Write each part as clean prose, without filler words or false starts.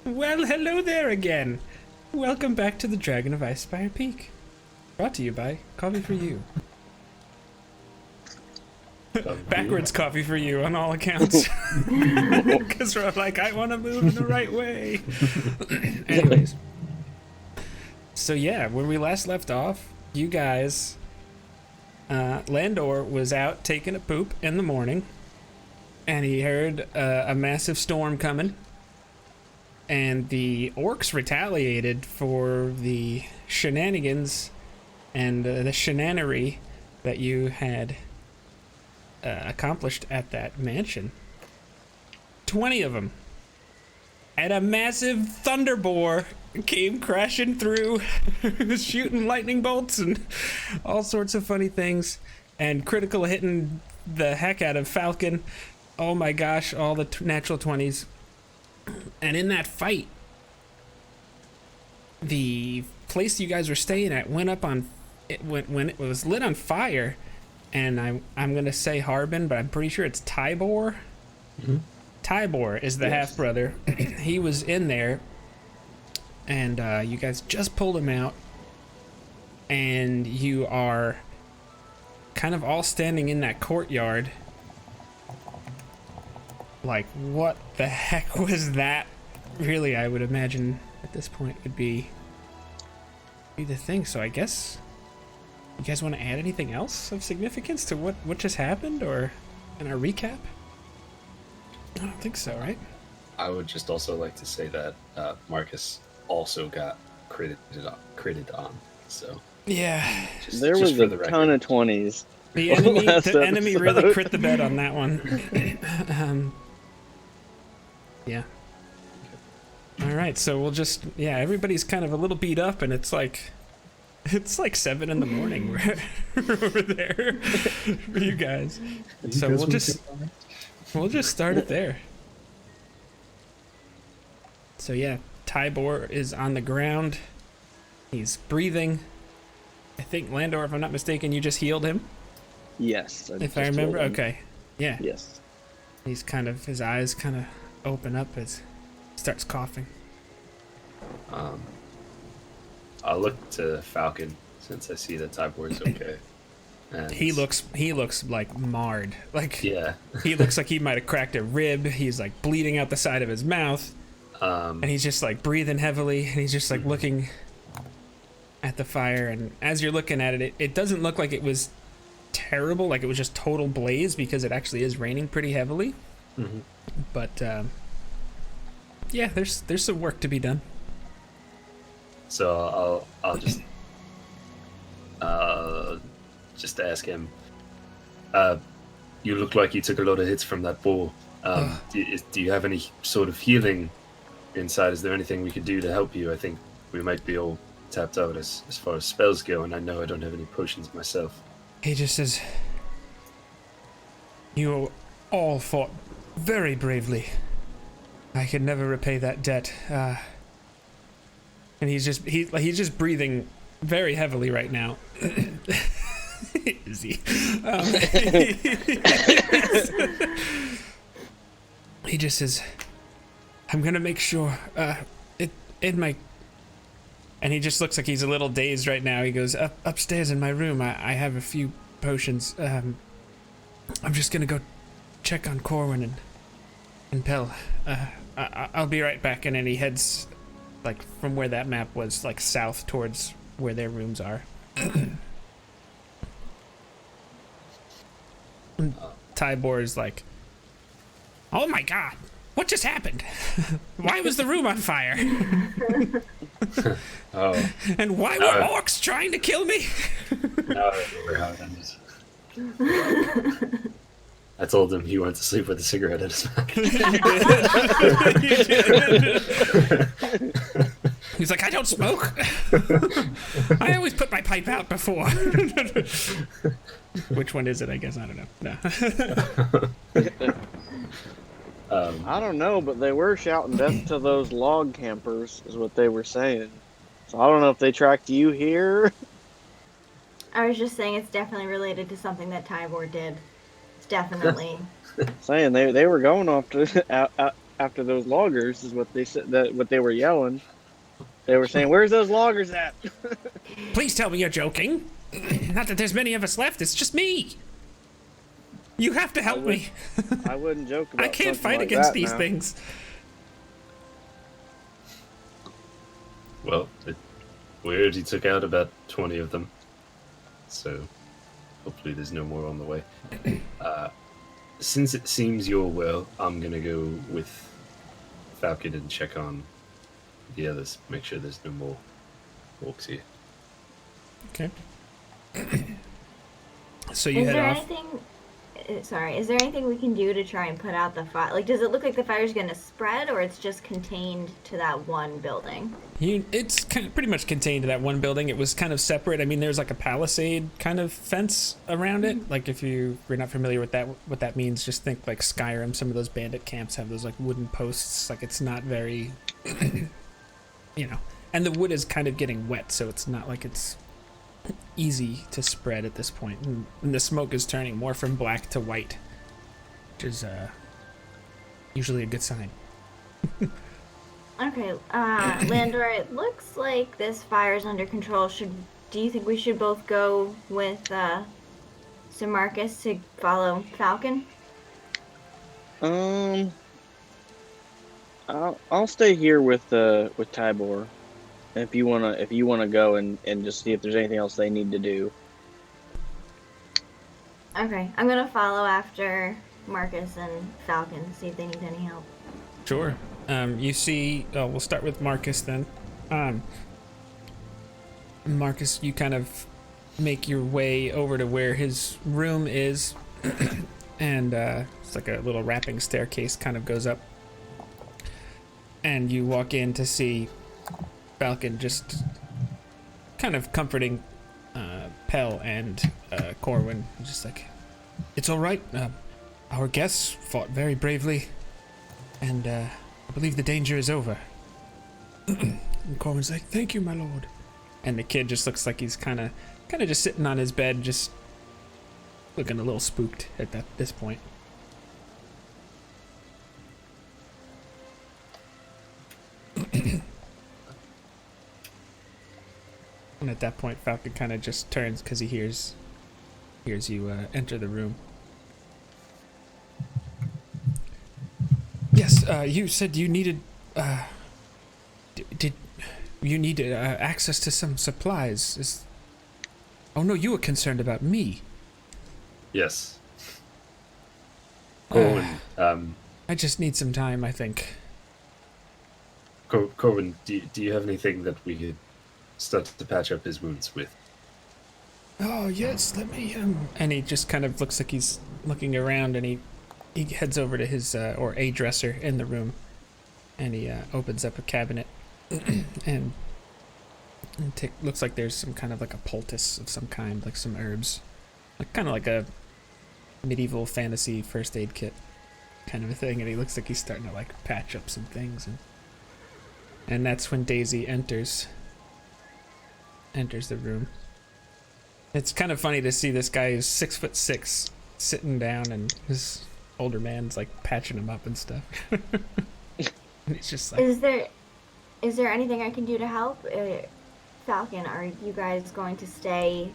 Well, hello there again. Welcome back to the Dragon of Icespire Peak. Brought to you by Coffee for You. Backwards coffee for you on all accounts. Because we're like, I want to move in the right way. Anyways. So yeah, when we last left off, you guys... Landor was out taking a poop in the morning. And he heard a massive storm coming. And the orcs retaliated for the shenanigans and the shenanery that you had accomplished at that mansion. 20 of them. And a massive thunderbore came crashing through, shooting lightning bolts and all sorts of funny things, and critical hitting the heck out of Falcon. Oh my gosh, all the natural 20s. And in that fight, the place you guys were staying at went up on when it was lit on fire, and I'm gonna say Harbin, but I'm pretty sure it's Tybor. Mm-hmm. Tybor is the half brother. He was in there, and you guys just pulled him out, and you are kind of all standing in that courtyard. Like, what the heck was that? Really, I would imagine at this point would be the thing. So I guess you guys want to add anything else of significance to what just happened, or in our recap? I don't think so, right? I would just also like to say that Marcus also got critted on. So yeah, there was a ton of 20s. The enemy really crit the bed on that one. Yeah. All right, so we'll just everybody's kind of a little beat up, and it's like 7 in the morning over there for you guys. So we'll just start it there. So yeah, Tybor is on the ground. He's breathing. I think Landor, if I'm not mistaken, you just healed him. Yes. If I remember, okay. Yeah. Yes. His eyes kind of open up as he starts coughing. I'll look to Falcon since I see that Tybor's okay. And he looks like marred. Like, yeah. He looks like he might have cracked a rib. He's like bleeding out the side of his mouth. And he's just like breathing heavily, and he's just like looking at the fire. And as you're looking at it, it doesn't look like it was terrible, like it was just total blaze, because it actually is raining pretty heavily. Mm-hmm. But yeah, there's some work to be done. So I'll just ask him. You look like you took a lot of hits from that ball. Do you have any sort of healing inside? Is there anything we could do to help you? I think we might be all tapped out as far as spells go, and I know I don't have any potions myself. He just says, "You all fought very bravely. I can never repay that debt." And he's just breathing very heavily right now. Is he? He just says, "I'm gonna make sure in my." And he just looks like he's a little dazed right now. He goes, upstairs in my room, I have a few potions. I'm just gonna go check on Corwin and Pell. I'll be right back. And then he heads, like, from where that map was, like, south towards where their rooms are. Tybor is like, "Oh my god, what just happened? Why was the room on fire? Oh. And why were orcs trying to kill me?" Now I remember how it ended. I told him he went to sleep with a cigarette in his mouth. He's like, "I don't smoke. I always put my pipe out before." Which one is it? I guess I don't know. No. I don't know, but they were shouting death to those log campers, is what they were saying. So I don't know if they tracked you here. I was just saying it's definitely related to something that Tybor did. It's definitely. Saying they were going off to after those loggers, is what they said. What they were yelling. They were saying, "Where's those loggers at?" Please tell me you're joking. Not that there's many of us left. It's just me. You have to help me. I wouldn't joke about. I can't something fight like against that these now. things. Well, we already took out about 20 of them, so hopefully there's no more on the way. Since it seems your will, I'm gonna go with Falcon and check on the others. Make sure there's no more orcs here. Okay. So you Is head there off. anything? Sorry. Is there anything we can do to try and put out the fire? Like, does it look like the fire's gonna spread, or it's just contained to that one building? It's kind of pretty much contained to that one building. It was kind of separate. I mean, there's like a palisade kind of fence around it. Like, if you're not familiar with that, what that means, just think like Skyrim. Some of those bandit camps have those like wooden posts. Like, it's not very, you know. And the wood is kind of getting wet, so it's not like it's easy to spread at this point. And the smoke is turning more from black to white, which is usually a good sign. Okay, Landor, it looks like this fire's under control. Do you think we should both go with Sir Marcus to follow Falcon? I'll stay here with Tybor. If you wanna go and just see if there's anything else they need to do. Okay, I'm gonna follow after Marcus and Falcon to see if they need any help. Sure. You see, we'll start with Marcus then. Marcus, you kind of make your way over to where his room is, and it's like a little wrapping staircase kind of goes up. And you walk in to see Falcon just kind of comforting Pell and Corwin. Just like, it's all right. Our guests fought very bravely, and I believe the danger is over. And Corwin's like, thank you, my lord. And the kid just looks like he's kind of just sitting on his bed, just looking a little spooked at this point. And at that point, Falcon kind of just turns because he hears you enter the room. Yes, you said you needed. Did you need access to some supplies? Oh no, you were concerned about me. Yes. Corwin, I just need some time, I think. Corwin, do you have anything that we could start to patch up his wounds with? Oh yes, let me. And he just kind of looks like he's looking around, and he heads over to his or a dresser in the room, and he opens up a cabinet, and looks like there's some kind of like a poultice of some kind, like some herbs, like kind of like a medieval fantasy first aid kit kind of a thing. And he looks like he's starting to like patch up some things, and that's when Daisy enters the room. It's kind of funny to see this guy who's 6'6" sitting down, and his older man's like patching him up and stuff. And it's just like, Is there anything I can do to help? Falcon, are you guys going to stay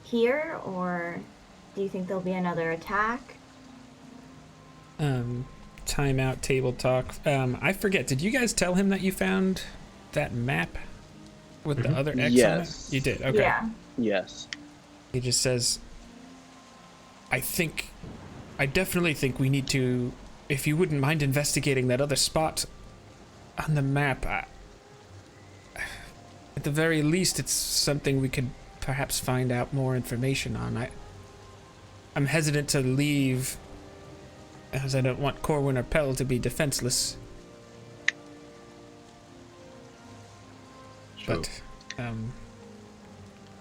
here, or do you think there'll be another attack? timeout table talk. I forget, did you guys tell him that you found that map with the other X Yes. on it? You did, okay. Yeah. Yes. He just says, I definitely think we need to, if you wouldn't mind investigating that other spot on the map. At the very least, it's something we could perhaps find out more information on. I'm hesitant to leave, as I don't want Corwin or Pell to be defenseless. Sure. But,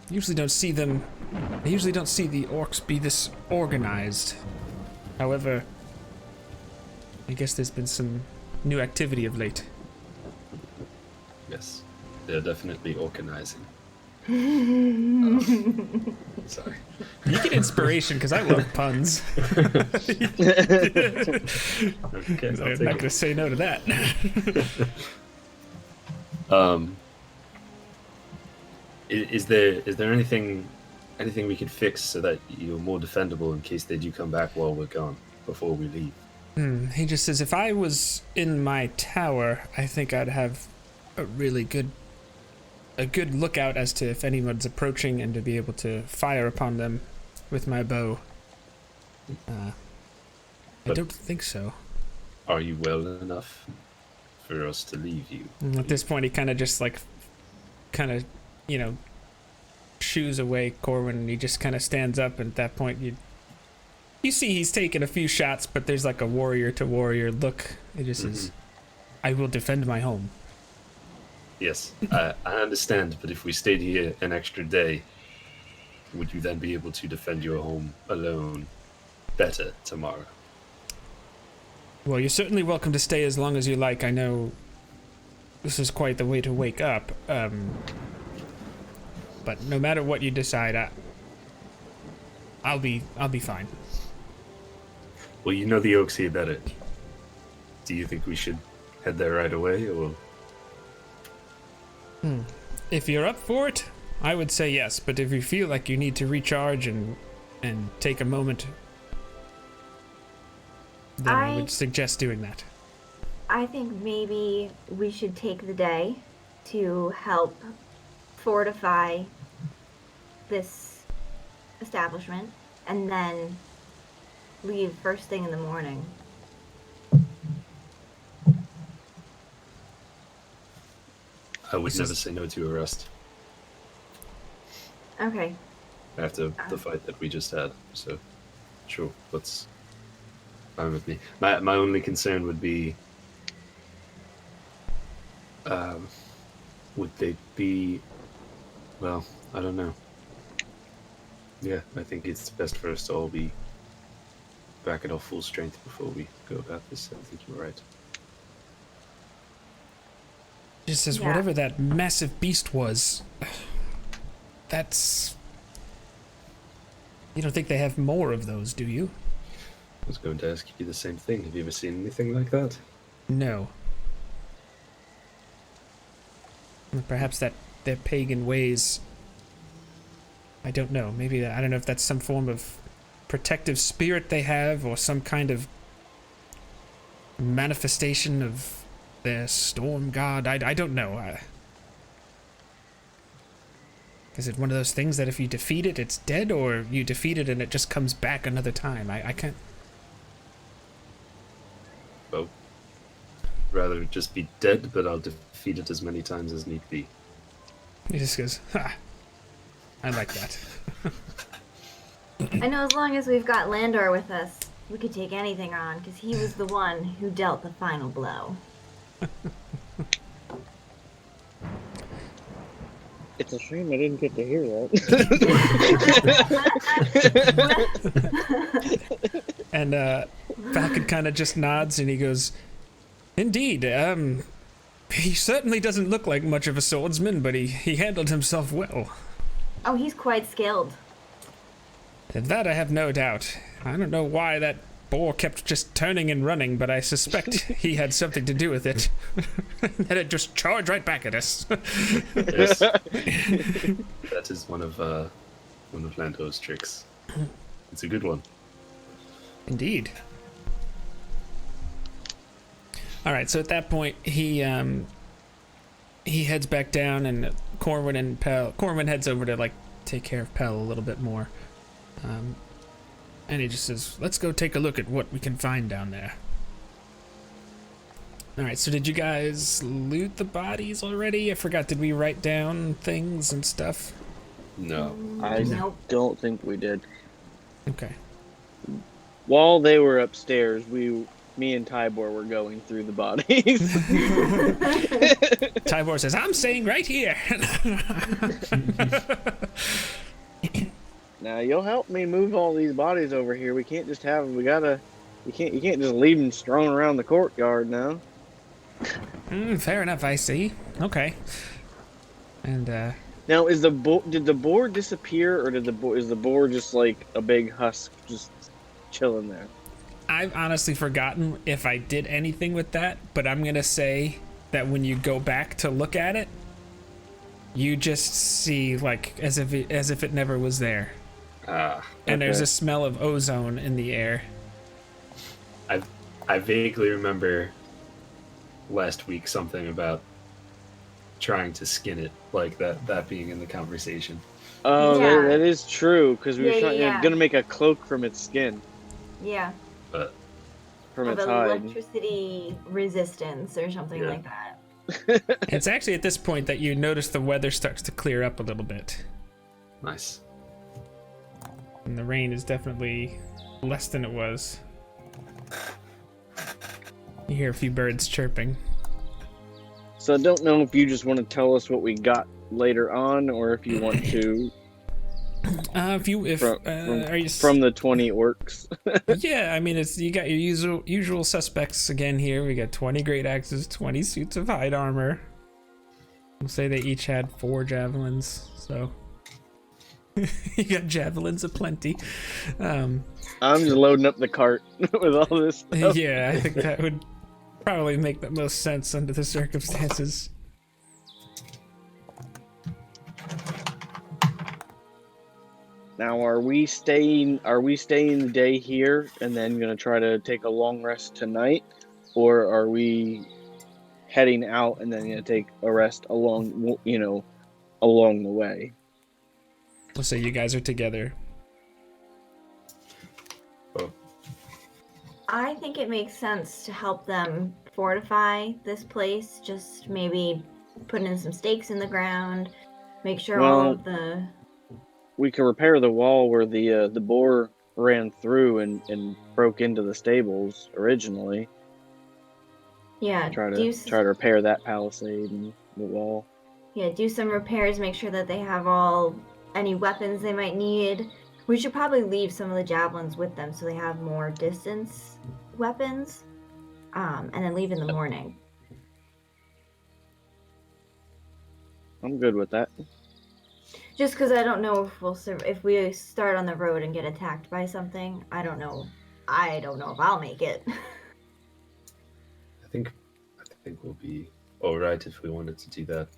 usually don't see the orcs be this organized. However, I guess there's been some new activity of late. Yes, they're definitely organizing. Sorry. You get inspiration because I love puns. Okay, I'm I'll not take going it. to say no to that. Is there anything we could fix so that you're more defendable in case they do come back while we're gone before we leave? He just says, if I was in my tower, I think I'd have a good lookout as to if anyone's approaching and to be able to fire upon them with my bow. I But- don't think so. Are you well enough for us to leave you? At this point, he kind of just shoos away Corwin, and he just kind of stands up, and at that point you see he's taken a few shots, but there's like a warrior to warrior look. It just says, I will defend my home. Yes, I understand, but if we stayed here an extra day, would you then be able to defend your home alone better tomorrow? Well, you're certainly welcome to stay as long as you like. I know this is quite the way to wake up, but no matter what you decide, I'll be fine. Well, you know the Oaks here better. Do you think we should head there right away, or? If you're up for it, I would say yes, but if you feel like you need to recharge and take a moment, then I would suggest doing that. I think maybe we should take the day to help fortify this establishment and then leave first thing in the morning. I would never say no to a rest Okay. after the fight that we just had. So, sure, that's fine with me. My only concern would be, would they be? Well, I don't know. Yeah, I think it's best for us to all be back at our full strength before we go about this. I think you're right. Just says, Yeah. whatever that massive beast was, that's... You don't think they have more of those, do you? I was going to ask you the same thing. Have you ever seen anything like that? No. Perhaps that their pagan ways... I don't know. Maybe, I don't know if that's some form of protective spirit they have, or some kind of manifestation of their storm god. I don't know. Is it one of those things that if you defeat it, it's dead, or you defeat it and it just comes back another time? I can't... Well, rather just be dead, but I'll defeat it as many times as need be. He just goes, ha! I like that. I know as long as we've got Landor with us, we could take anything on, because he was the one who dealt the final blow. It's a shame I didn't get to hear that. And Falcon kind of just nods and he goes, indeed, he certainly doesn't look like much of a swordsman, but he handled himself well. Oh, he's quite skilled. That I have no doubt. I don't know why that boar kept just turning and running, but I suspect he had something to do with it. That it just charged right back at us. Yes. That is one of Lando's tricks. It's a good one. Indeed. All right, so at that point, he heads back down, and Corwin and Pell. Corwin heads over to take care of Pell a little bit more, and he just says, "Let's go take a look at what we can find down there." All right, so did you guys loot the bodies already? I forgot. Did we write down things and stuff? No. I Nope. don't think we did. Okay. While they were upstairs, me and Tybor were going through the bodies. Tybor says, "I'm staying right here." Now you'll help me move all these bodies over here. We can't just have them. You can't just leave them strewn around the courtyard now. Fair enough, I see. Okay. And Now, did the boar disappear, or is the boar just like a big husk just chilling there? I've honestly forgotten if I did anything with that, but I'm gonna say that when you go back to look at it, you just see like as if it never was there. And there's a smell of ozone in the air. I vaguely remember last week something about trying to skin it, like that being in the conversation. Oh, Yeah. that is true, because we were Yeah. gonna make a cloak from its skin, Yeah. But from Of its hide. electricity resistance or something Yeah. like that. It's actually at this point that you notice the weather starts to clear up a little bit. nice. And the rain is definitely less than it was. You hear a few birds chirping. So I don't know if you just want to tell us what we got later on, or if you want to from the 20 orcs. Yeah, I mean, you got your usual suspects again here. We got 20 great axes, 20 suits of hide armor. We'll say they each had 4 javelins, so you got javelins aplenty. I'm just loading up the cart with all this stuff. Yeah, I think that would probably make the most sense under the circumstances. Now, are we staying the day here and then gonna try to take a long rest tonight, or are we heading out and then gonna take a rest along the way? Let's say you guys are together. Oh, I think it makes sense to help them fortify this place. Just maybe putting in some stakes in the ground, make sure all of the... We can repair the wall where the boar ran through and broke into the stables originally. Yeah, Try to repair that palisade and the wall. Yeah, do some repairs, make sure that they have any weapons they might need. We should probably leave some of the javelins with them so they have more distance weapons, and then leave in the morning. I'm good with that. Just because I don't know if we start on the road and get attacked by something. I don't know if I'll make it. I think we'll be all right if we wanted to do that.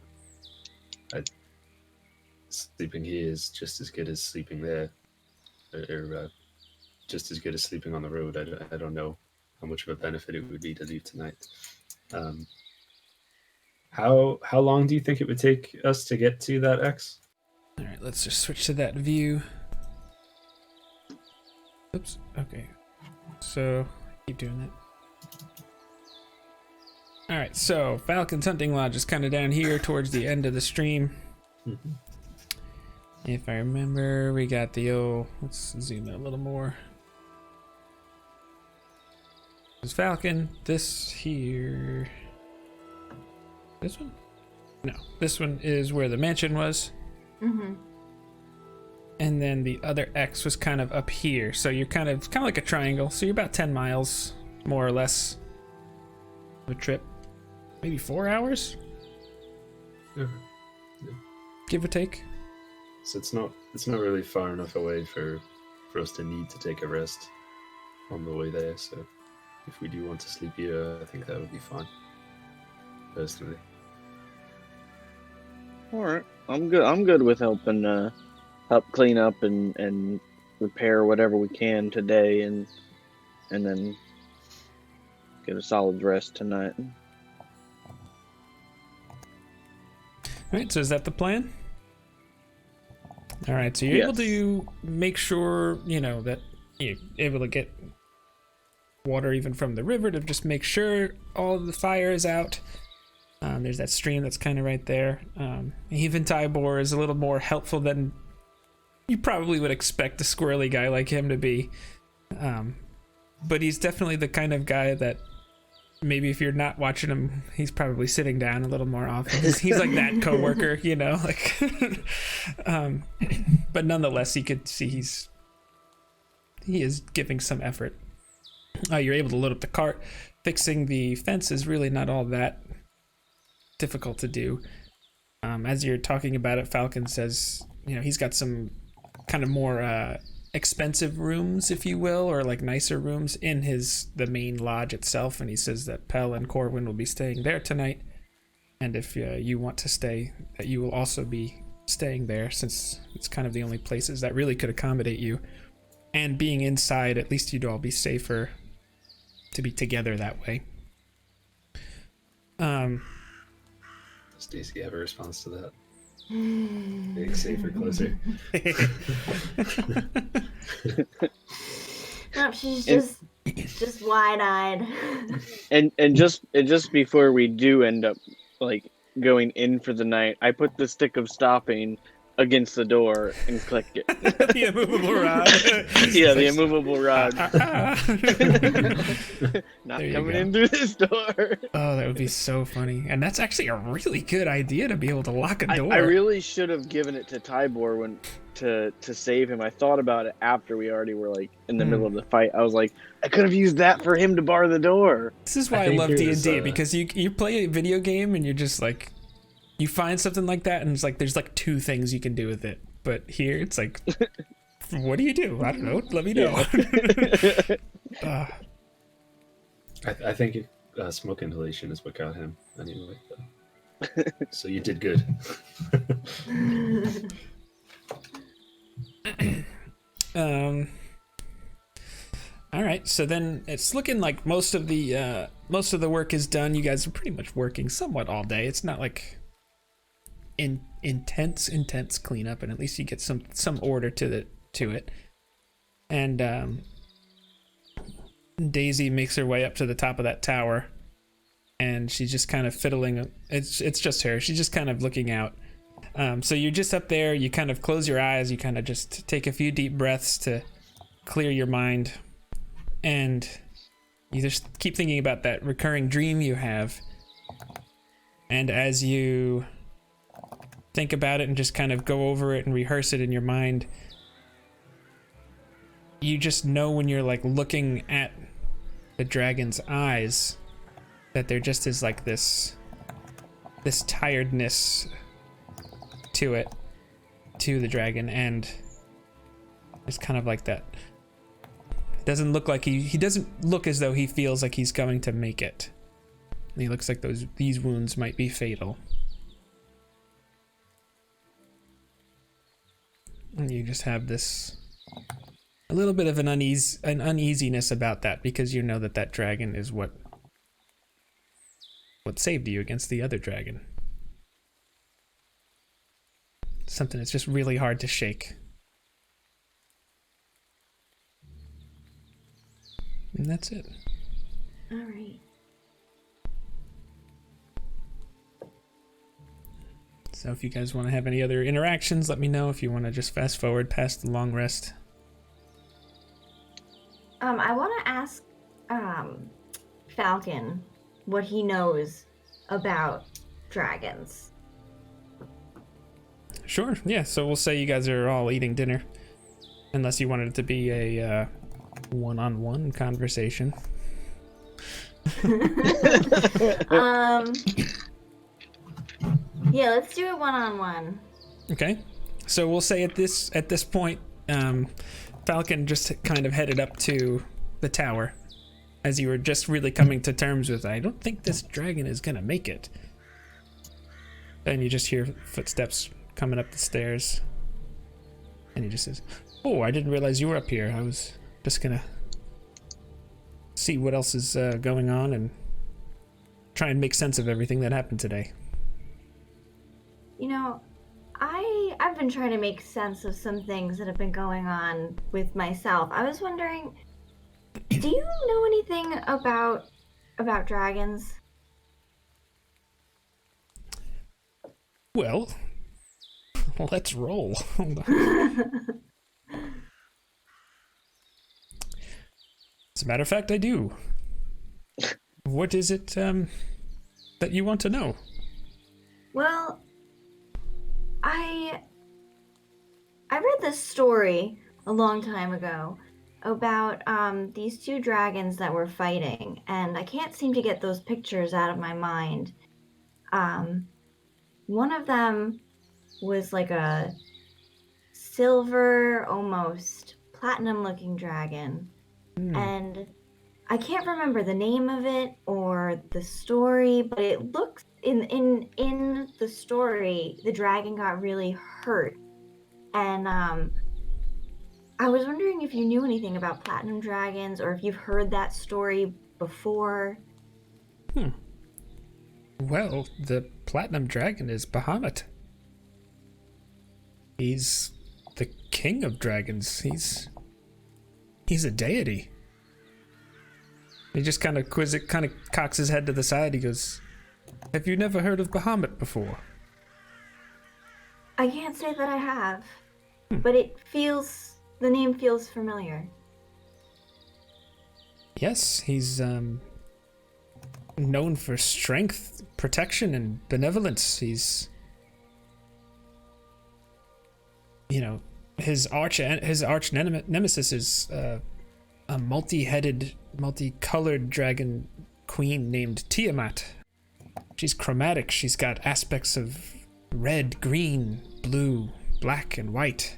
Sleeping here is just as good as sleeping there, or just as good as sleeping on the road. I don't know how much of a benefit it would be to leave tonight. How long do you think it would take us to get to that X? All right, let's just switch to that view. Oops. Okay. So keep doing that. All right. So Falcon's hunting lodge is kind of down here towards the end of the stream. Mm-hmm. If I remember, we got the old. Let's zoom in a little more. This Falcon. This here. This one? No. This one is where the mansion was. Mm-hmm. And then the other X was kind of up here. So you're kind of like a triangle. So you're about 10 miles, more or less, of a trip. Maybe 4 hours? Yeah. Give or take. So it's not really far enough away for us to need to take a rest on the way there. So if we do want to sleep here, I think that would be fine. Personally. All right, I'm good with helping help clean up and repair whatever we can today, and then get a solid rest tonight. All right, so is that the plan? All right, so you're able to make sure, that you're able to get water even from the river to just make sure all of the fire is out. There's that stream that's kind of right there. Even Tybor is a little more helpful than you probably would expect a squirrely guy like him to be. But he's definitely the kind of guy that maybe if you're not watching him, he's probably sitting down a little more often. He's like that coworker, but nonetheless, you could see he is giving some effort. You're able to load up the cart. Fixing the fence is really not all that difficult to do. as you're talking about it, Falcon says, he's got some kind of more expensive rooms, if you will, or like nicer rooms in the main lodge itself, and he says that Pell and Corwin will be staying there tonight, and if you want to stay, that you will also be staying there, since it's kind of the only places that really could accommodate you. And being inside, at least you'd all be safer to be together that way. Does Daisy have a response to that? Being safer, closer. No, she's just wide-eyed. And just before we do end up like going in for the night, I put the stick of stopping against the door and click it. The immovable rod. Yeah, the immovable rod. Not There you coming go. in through this door. Oh, that would be so funny. And that's actually a really good idea, to be able to lock a door. I really should have given it to Tybor to save him. I thought about it after we already were like in the middle of the fight. I was like, I could have used that for him to bar the door. This is why I I think love it was, D&D, because you play a video game and you're just like, you find something like that and it's like there's like two things you can do with it. But here it's like, what do you do? I don't know. Let me know. I think smoke inhalation is what got him anyway. So you did good. All right, so then it's looking like most of the work is done. You guys are pretty much working somewhat all day. It's not like intense cleanup, and at least you get some order to it. And Daisy makes her way up to the top of that tower, and she's just kind of fiddling. It's just her. She's just kind of looking out. So you're just up there. You kind of close your eyes. You kind of just take a few deep breaths to clear your mind, and you just keep thinking about that recurring dream you have. And as you think about it and just kind of go over it and rehearse it in your mind, you just know when you're like looking at the dragon's eyes that there just is like this tiredness to the dragon, and it's kind of like that. It doesn't look like he doesn't look as though he feels like he's going to make it. And he looks like these wounds might be fatal. And you just have a little bit of an uneasiness about that, because you know that dragon is what saved you against the other dragon. Something that's just really hard to shake. And that's it. All right. So if you guys want to have any other interactions, let me know. If you want to just fast forward past the long rest. I want to ask Falcon what he knows about dragons. Sure, yeah. So we'll say you guys are all eating dinner. Unless you wanted it to be a one-on-one conversation. Yeah, let's do it one-on-one. Okay. So we'll say at this point, Falcon just kind of headed up to the tower as you were just really coming to terms with, I don't think this dragon is gonna make it. And you just hear footsteps coming up the stairs. And he just says, oh, I didn't realize you were up here. I was just gonna see what else is going on and try and make sense of everything that happened today. You know, I've been trying to make sense of some things that have been going on with myself. I was wondering, do you know anything about dragons? Well, let's roll. Hold on. As a matter of fact, I do. What is it that you want to know? Well, I read this story a long time ago about these two dragons that were fighting, and I can't seem to get those pictures out of my mind. one of them was like a silver, almost platinum looking dragon. And I can't remember the name of it or the story, but it looks in the story, the dragon got really hurt. And I was wondering if you knew anything about platinum dragons or if you've heard that story before. Well, the platinum dragon is Bahamut. He's the king of dragons. He's a deity. He just kind of cocks his head to the side. He goes, "Have you never heard of Bahamut before?" I can't say that I have, but the name feels familiar. Yes, he's known for strength, protection, and benevolence. He's, his arch nemesis is a multi-headed, multicolored dragon queen named Tiamat. She's chromatic. She's got aspects of red, green, blue, black, and white.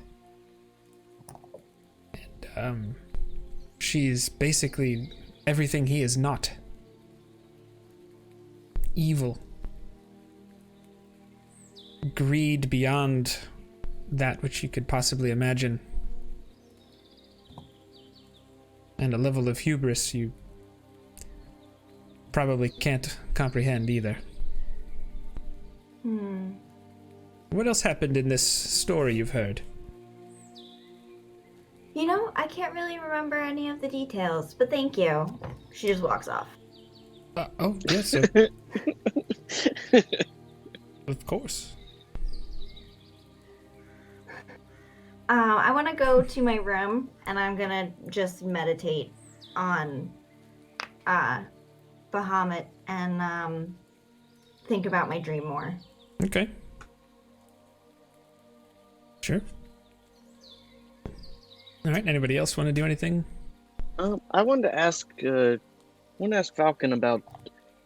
And she's basically everything he is not. Evil. Greed beyond that which you could possibly imagine. And a level of hubris you probably can't comprehend either. What else happened in this story you've heard? I can't really remember any of the details, but thank you. She just walks off. Oh, yes, sir. Of course. I want to go to my room, and I'm going to just meditate on Bahamut and think about my dream more. Okay. Sure. All right. Anybody else want to do anything? I wanted to ask Falcon about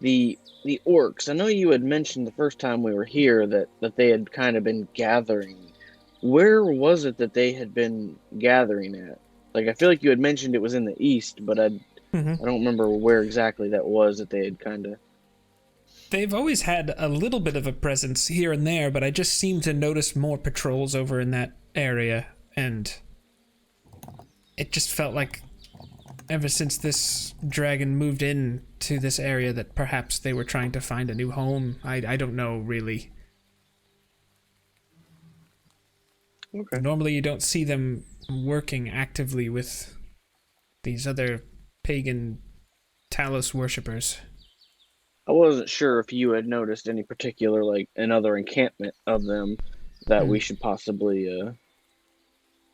the orcs. I know you had mentioned the first time we were here that they had kind of been gathering. Where was it that they had been gathering at? Like, I feel like you had mentioned it was in the east, but I don't remember where exactly that was that they had kind of... They've always had a little bit of a presence here and there, but I just seem to notice more patrols over in that area, and it just felt like ever since this dragon moved in to this area that perhaps they were trying to find a new home. I don't know, really. Okay. Normally you don't see them working actively with these other pagan Talos worshippers. I wasn't sure if you had noticed any particular, like, another encampment of them that we should possibly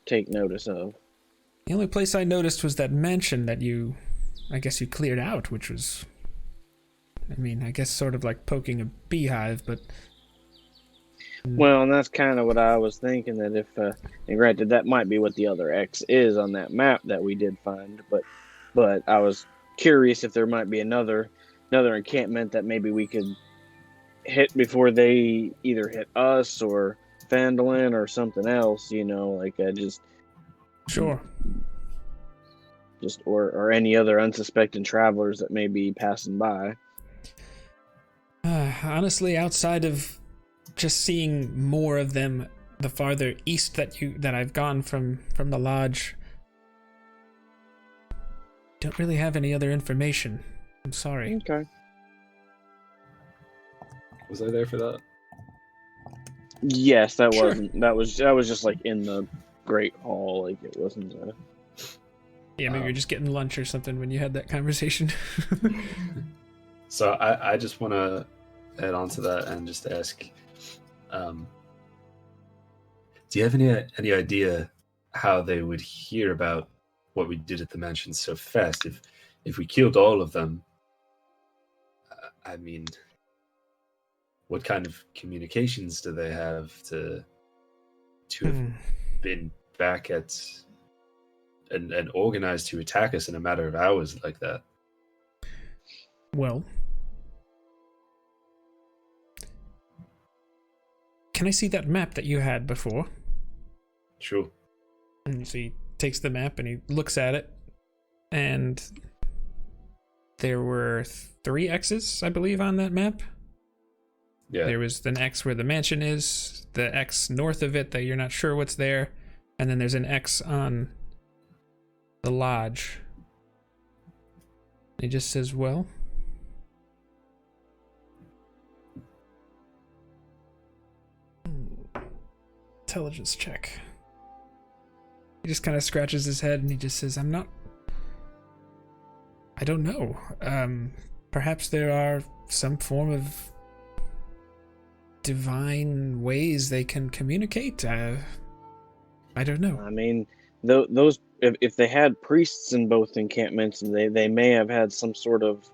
take notice of. The only place I noticed was that mansion that I guess you cleared out, which was, I guess sort of like poking a beehive, but... Well, and that's kind of what I was thinking, that if, and granted, that might be what the other X is on that map that we did find, but I was curious if there might be another encampment that maybe we could hit before they either hit us or Phandalin or something else, Sure. Or any other unsuspecting travelers that may be passing by. Honestly, outside of just seeing more of them the farther east that I've gone from the lodge, don't really have any other information. I'm sorry. Okay. Was I there for that? Yes, that Sure. wasn't. That was just like in the Great Hall. Like, it wasn't. Yeah, maybe you're just getting lunch or something when you had that conversation. So I just want to add on to that and just ask, do you have any idea how they would hear about what we did at the mansion so fast? If we killed all of them, what kind of communications do they have to have been back at and organized to attack us in a matter of hours like that? Well, can I see that map that you had before? Sure. And so he takes the map and he looks at it, and there were 3 X's, I believe, on that map. Yeah. There was an X where the mansion is, the X north of it that you're not sure what's there, and then there's an X on the lodge. He just says, well, intelligence check. He just kind of scratches his head and he just says, I don't know. Perhaps there are some form of divine ways they can communicate. I don't know. I mean, those if they had priests in both encampments, they may have had some sort of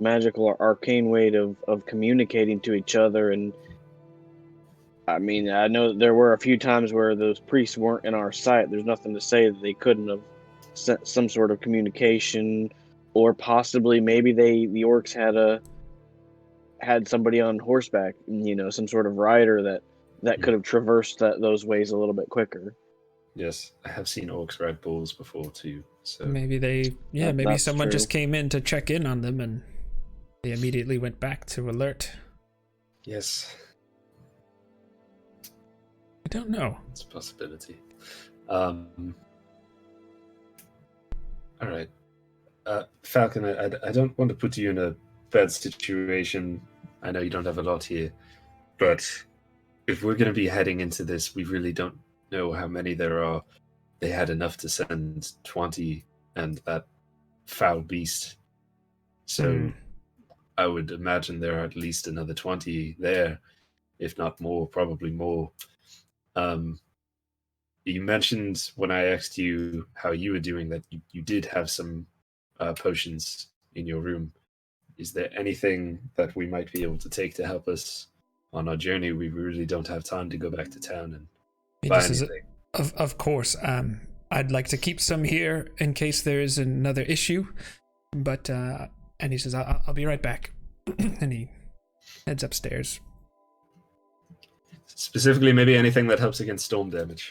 magical or arcane way of communicating to each other. And I mean, I know there were a few times where those priests weren't in our sight. There's nothing to say that they couldn't have sent some sort of communication, or possibly maybe the orcs had somebody on horseback, some sort of rider that could have traversed those ways a little bit quicker. Yes, I have seen orcs ride bulls before too. So Maybe maybe someone just came in to check in on them and they immediately went back to alert. yes, I don't know. it's a possibility. All right, Falcon. I don't want to put you in a bad situation. I know you don't have a lot here, but if we're going to be heading into this, we really don't know how many there are. They had enough to send 20 and that foul beast. So I would imagine there are at least another 20 there, if not more, probably more. You mentioned when I asked you how you were doing that you did have some potions in your room. Is there anything that we might be able to take to help us on our journey? We really don't have time to go back to town and buy anything. Of course. I'd like to keep some here in case there is another issue. But and he says, I'll be right back. And he heads upstairs. Specifically, maybe anything that helps against storm damage.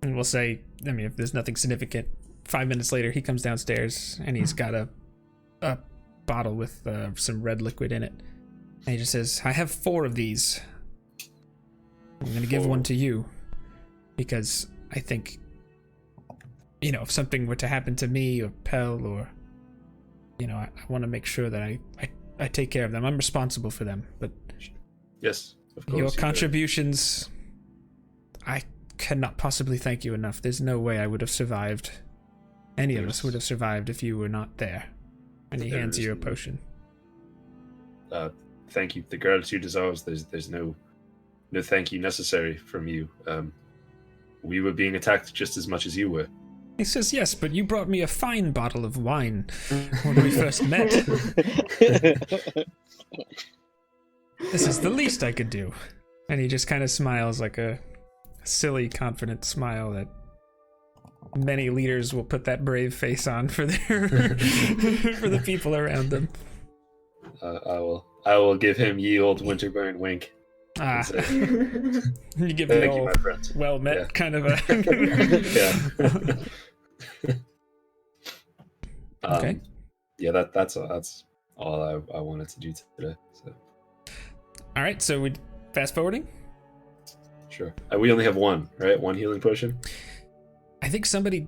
And we'll say, I mean, if there's nothing significant, 5 minutes later, he comes downstairs and he's got a bottle with some red liquid in it. And he just says, I have 4 of these. I'm going to give one to you because I think, if something were to happen to me or Pell or, I want to make sure that I take care of them. I'm responsible for them, but Yes, of course. your contributions, I cannot possibly thank you enough. There's no way I would have survived. Any of us would have survived if you were not there. And he hands you a potion. Thank you. The gratitude is ours. There's no thank you necessary from you. We were being attacked just as much as you were. He says, yes, but you brought me a fine bottle of wine when we first met. This is the least I could do. And he just kind of smiles like a silly, confident smile that many leaders will put that brave face on for their for the people around them. I will give him ye old Winterburn wink. You give Thank the you, old my friend. well met Yeah. kind of a Yeah. Okay. Yeah, that's all I wanted to do today. So All right, so we fast forwarding. sure. We only have one, right? One healing potion. I think somebody.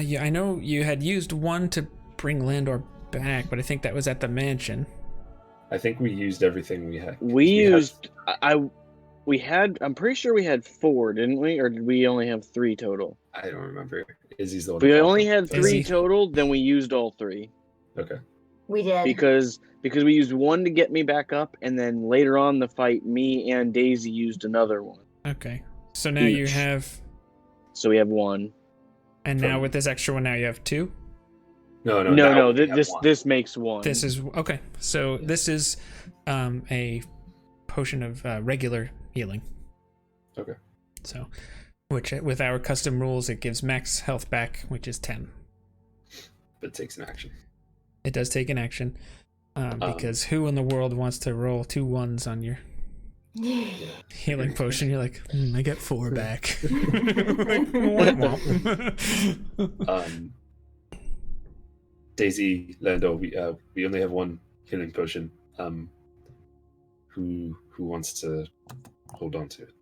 Yeah, I know you had used one to bring Landor back, but I think that was at the mansion. I think we used everything we had. I'm pretty sure we had 4, didn't we? Or did we only have 3 total? I don't remember. Izzy's the one. We who only popped had up. 3 Izzy. total, then we used all 3. Okay. We did. Because we used one to get me back up, and then later on in the fight, me and Daisy used another one. Okay, so now you Each. have, So we have 1. and now with this extra one, now you have 2. No. No, now we have one. this makes 1. This is okay. So this is a potion of regular healing. Okay. So, which with our custom rules, it gives max health back, which is 10. but it takes an action. It does take an action. Because who in the world wants to roll 2 1s on your healing potion? You're like, I get 4 back. Daisy, Lando, we only have 1 healing potion. Who wants to hold on to it?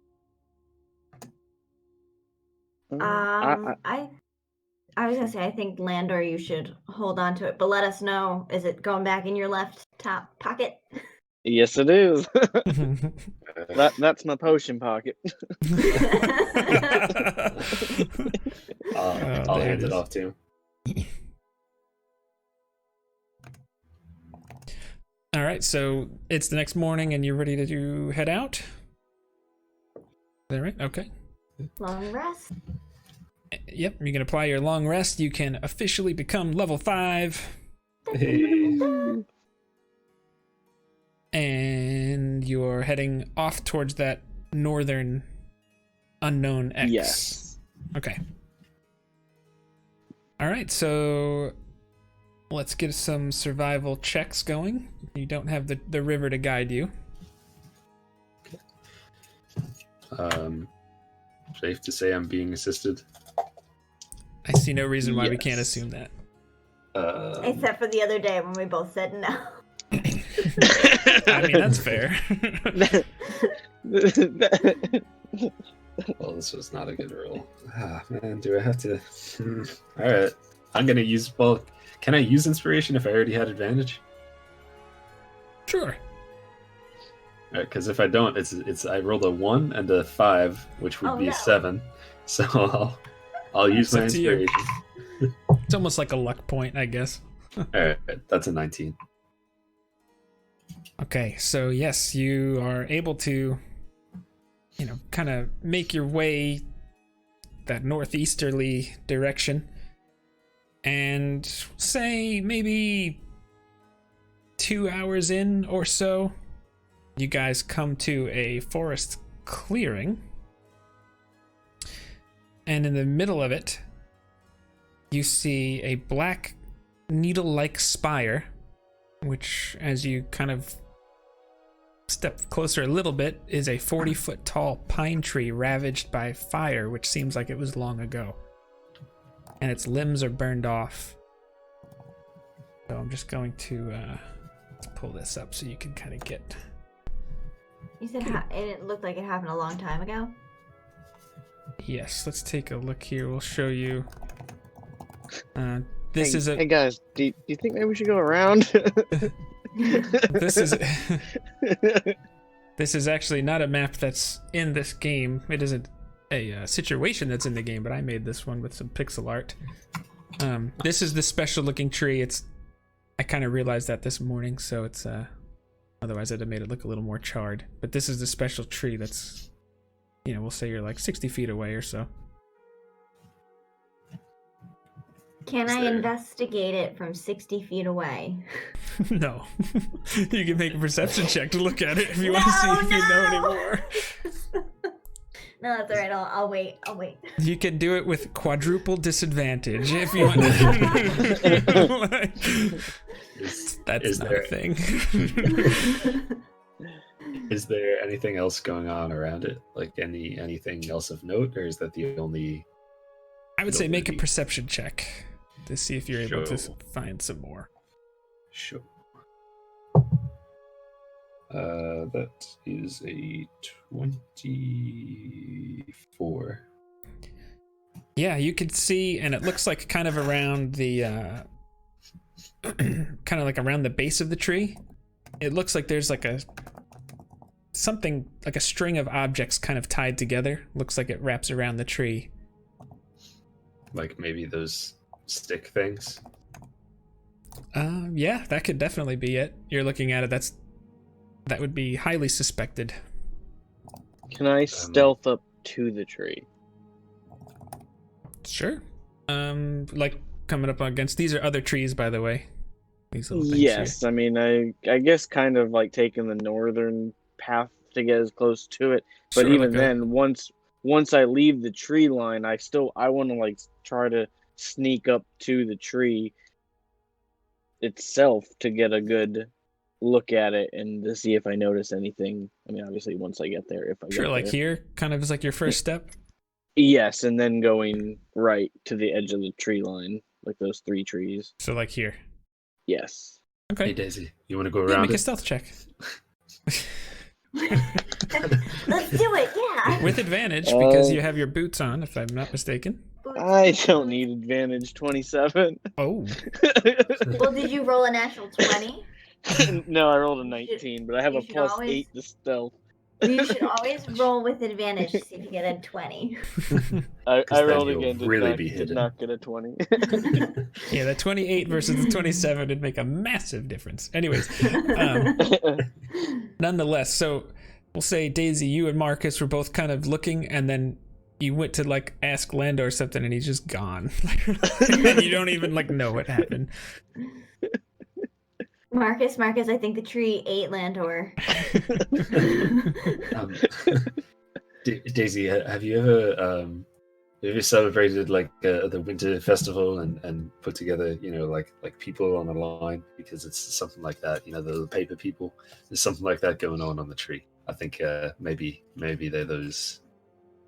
I was gonna say, I think Landor, you should hold on to it, but let us know. Is it going back in your left top pocket? Yes, it is. That's my potion pocket. I'll hand it off to him. All right, so it's the next morning and you're ready to head out? Is that right? Okay. Long rest. Yep, you can apply your long rest. You can officially become level 5. Hey. And you're heading off towards that northern unknown X. Yes. Okay. All right, so let's get some survival checks going. You don't have the river to guide you. Safe to say I'm being assisted. I see no reason why we Yes. can't assume that. Except for the other day when we both said no. I mean, that's fair. Well, this was not a good roll. Man, do I have to? All right, I'm gonna use. Well, can I use inspiration if I already had advantage? Sure. Because if I don't, it's I rolled a 1 and a 5, which would be no. a 7. So I'll use my It's up to you. inspiration. It's almost like a luck point, I guess. All right, that's a 19. Okay, so yes, you are able to, kind of make your way that northeasterly direction, and say maybe 2 hours in or so, you guys come to a forest clearing, and in the middle of it, you see a black needle-like spire, which, as you kind of step closer a little bit, is a 40-foot tall pine tree ravaged by fire, which seems like it was long ago. And its limbs are burned off. So I'm just going to let's pull this up so you can kind of get... You said it looked like it happened a long time ago? Yes, let's take a look here. We'll show you. This is a... Hey guys, do you think maybe we should go around? This is... This is actually not a map that's in this game. It isn't a situation that's in the game, but I made this one with some pixel art. This is the special looking tree. I kind of realized that this morning, so it's otherwise I'd have made it look a little more charred. But this is the special tree that's, we'll say you're like 60 feet away or so. Can I investigate it from 60 feet away? No. You can make a perception check to look at it if you want to see if you know anymore. No, that's all right. I'll wait. You can do it with quadruple disadvantage if you want. That's not a thing. Is there anything else going on around it? Like anything else of note, or is that the only? I would say make a perception check to see if you're able to find some more. Sure. That is a 24. Yeah, you can see, and it looks like kind of around the, kind of like around the base of the tree. It looks like there's like something like a string of objects kind of tied together. Looks like it wraps around the tree. Like maybe those stick things. Yeah, that could definitely be it. You're looking at it. That would be highly suspected. Can I stealth up to the tree? Sure. Like coming up against these are other trees, by the way. These little things Yes, here. I mean I guess kind of like taking the northern path to get as close to it. But Sure, even like then, once I leave the tree line, I want to like try to sneak up to the tree itself to get a good look at it and to see if I notice anything. I mean, obviously, once I get there, if I Sure, get like there. here, kind of is like your first step. Yes, and then going right to the edge of the tree line, like those 3 trees. So like here. Yes. Okay. Hey Daisy, you want to go Yeah, around make a it? stealth check. Let's do it, yeah. With advantage, because you have your boots on, if I'm not mistaken. I don't need advantage. 27. Oh. Well, did you roll a natural 20? No, I rolled a 19, but I have you a should plus always- 8 to stealth. You should always roll with advantage to see if you get a 20. I then rolled you'll again. really be did hidden. not get a 20. Yeah, the 28 versus the 27 would make a massive difference. Anyways, nonetheless, so we'll say, Daisy, you and Marcus were both kind of looking, and then you went to like ask Lando or something, and he's just gone. And you don't even like know what happened. Marcus, I think the tree ate Landor. Daisy, have you ever celebrated like the winter festival and put together, you know, like people on a line? Because it's something like that, you know, the paper people. There's something like that going on the tree. I think maybe they're those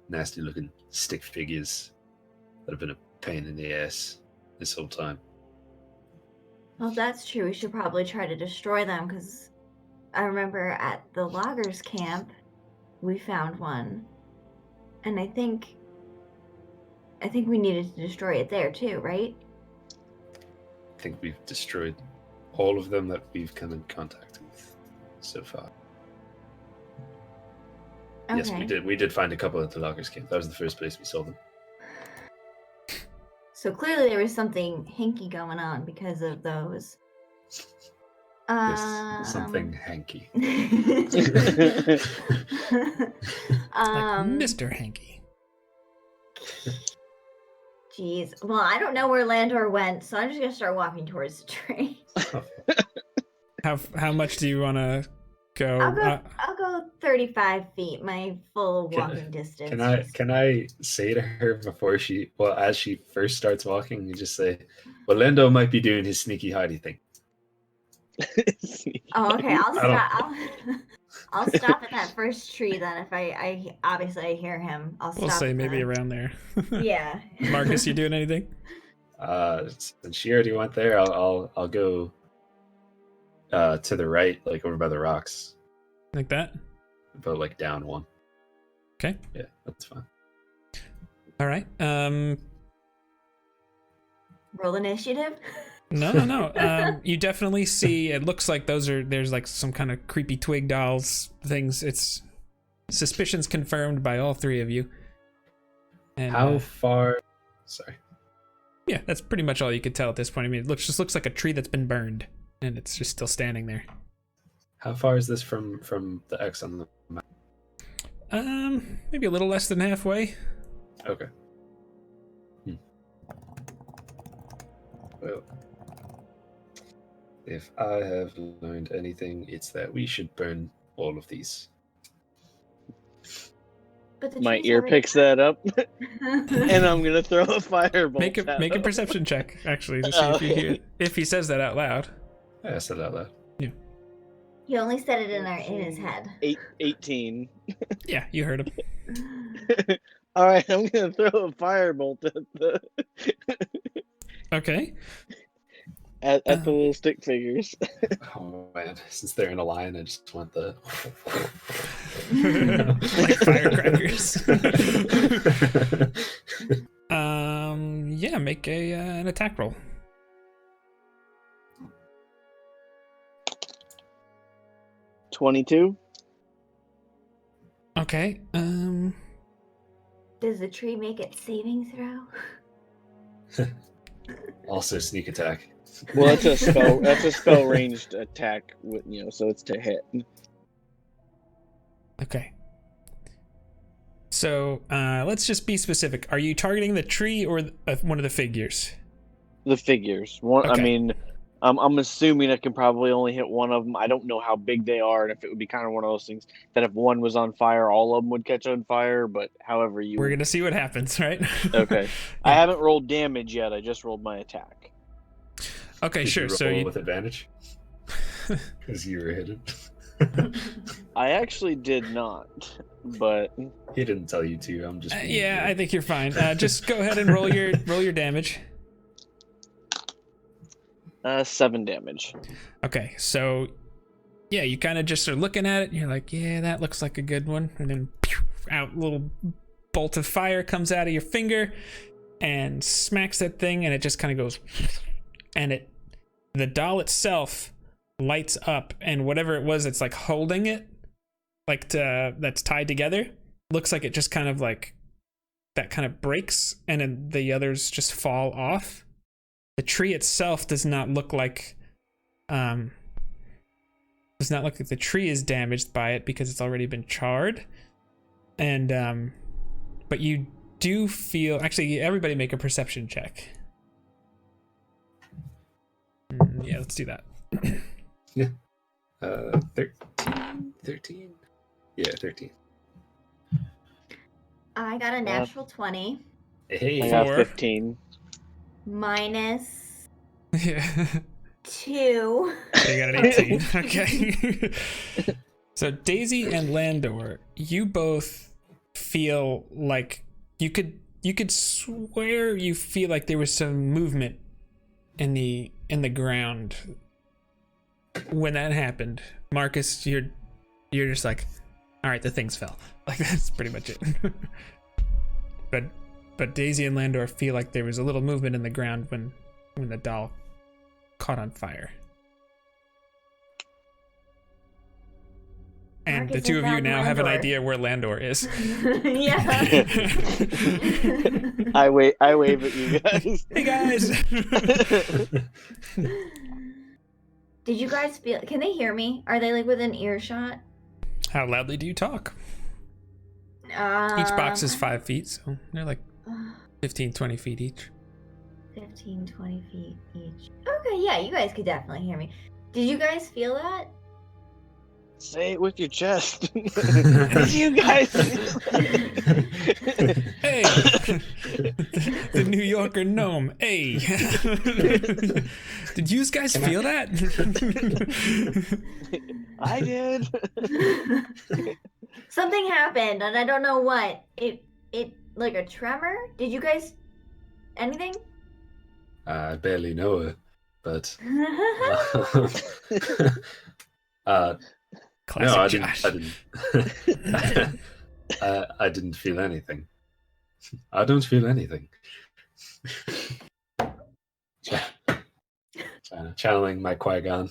nasty looking stick figures that have been a pain in the ass this whole time. Well, that's true. We should probably try to destroy them, because I remember at the loggers camp, we found one. And I think we needed to destroy it there too, right? I think we've destroyed all of them that we've come in contact with so far. Okay. Yes, we did. We did find a couple at the loggers camp. That was the first place we saw them. So clearly there was something hinky going on because of those. Yes, something hanky. Like Mr. Hanky. Jeez. Well, I don't know where Landor went, so I'm just gonna start walking towards the tree. How much do you want to go? I'll go 35 feet, my full walking distance. Can I say to her before as she first starts walking, you just say, well, Lendo might be doing his sneaky hidey thing. Oh, okay. I'll stop. I'll stop at that first tree then. If I obviously hear him, I'll stop. We'll say maybe around there. Yeah. Marcus, you doing anything? Since she already went there, I'll go to the right, like over by the rocks, Like that? but like down one. Okay. Yeah, that's fine. All right. Roll initiative. No. You definitely see. It looks like there's like some kind of creepy twig dolls things. It's suspicions confirmed by all 3 of you. And, How far? Sorry. Yeah, that's pretty much all you could tell at this point. I mean, it just looks like a tree that's been burned, and it's just still standing there. How far is this from the X on the map? Maybe a little less than halfway. Okay. Well, if I have learned anything, it's that we should burn all of these. But the My tree's ear already picks that up, and I'm gonna throw a firebolt. Make a at him. perception check, actually, to see if you hear it. If he says that out loud. Yeah, I said that out loud. He only said it in his head. 18. Yeah, you heard him. All right, I'm gonna throw a firebolt Okay. at the little stick figures. Oh man, since they're in a line, I just want the Like firecrackers. Yeah, make an attack roll. 22. Okay. Does the tree make its saving throw? Also sneak attack. Well, that's a spell. That's a spell ranged attack. With so it's to hit. Okay. So let's just be specific. Are you targeting the tree or one of the figures? The figures. One. Okay. I mean, I'm assuming I can probably only hit one of them. I don't know how big they are, and if it would be kind of one of those things that if one was on fire, all of them would catch on fire. But however you. We're gonna see what happens, right? Okay. I haven't rolled damage yet. I just rolled my attack. Okay, Did sure. You So roll you with advantage because you were hidden. I actually did not, but He didn't tell you to. I'm just. being yeah, good. I think you're fine. Just go ahead and roll your damage. 7 damage. Okay, so yeah, you kind of just are looking at it. And you're like, yeah, that looks like a good one, and then pew, out a little bolt of fire comes out of your finger and smacks that thing, and it just kind of goes, and the doll itself lights up, and whatever it was that's like holding it, like that's tied together, looks like it just kind of like that kind of breaks, and then the others just fall off. The tree itself does not look like the tree is damaged by it because it's already been charred. And but you do feel, actually, everybody make a perception check. Yeah, let's do that. Yeah. 13. Yeah, 13. I got a natural 20 Hey. I got Four. 15. minus Yeah. 2. So you got an 18. Okay. So Daisy and Landor, you both feel like you could swear you feel like there was some movement in the ground when that happened. Marcus, you're just like, all right, the things fell. Like, that's pretty much it. But Daisy and Landor feel like there was a little movement in the ground when the doll caught on fire. And Marcus the two and of you now have an Landor. idea where Landor is. Yeah. I wave at you guys. Hey guys! Did you guys feel? Can they hear me? Are they like within earshot? How loudly do you talk? Each box is 5 feet, so they're like 15, 20 feet each. 15, 20 feet each. Okay, yeah, you guys could definitely hear me. Did you guys feel that? Say it with your chest. Did you guys? Hey! The New Yorker gnome. Hey! Did you guys feel that? I did. Something happened, and I don't know what. It like a tremor? Did you guys anything? I barely know her, but Classic no, I Josh. didn't. I didn't feel anything. I don't feel anything. Channeling my Qui-Gon.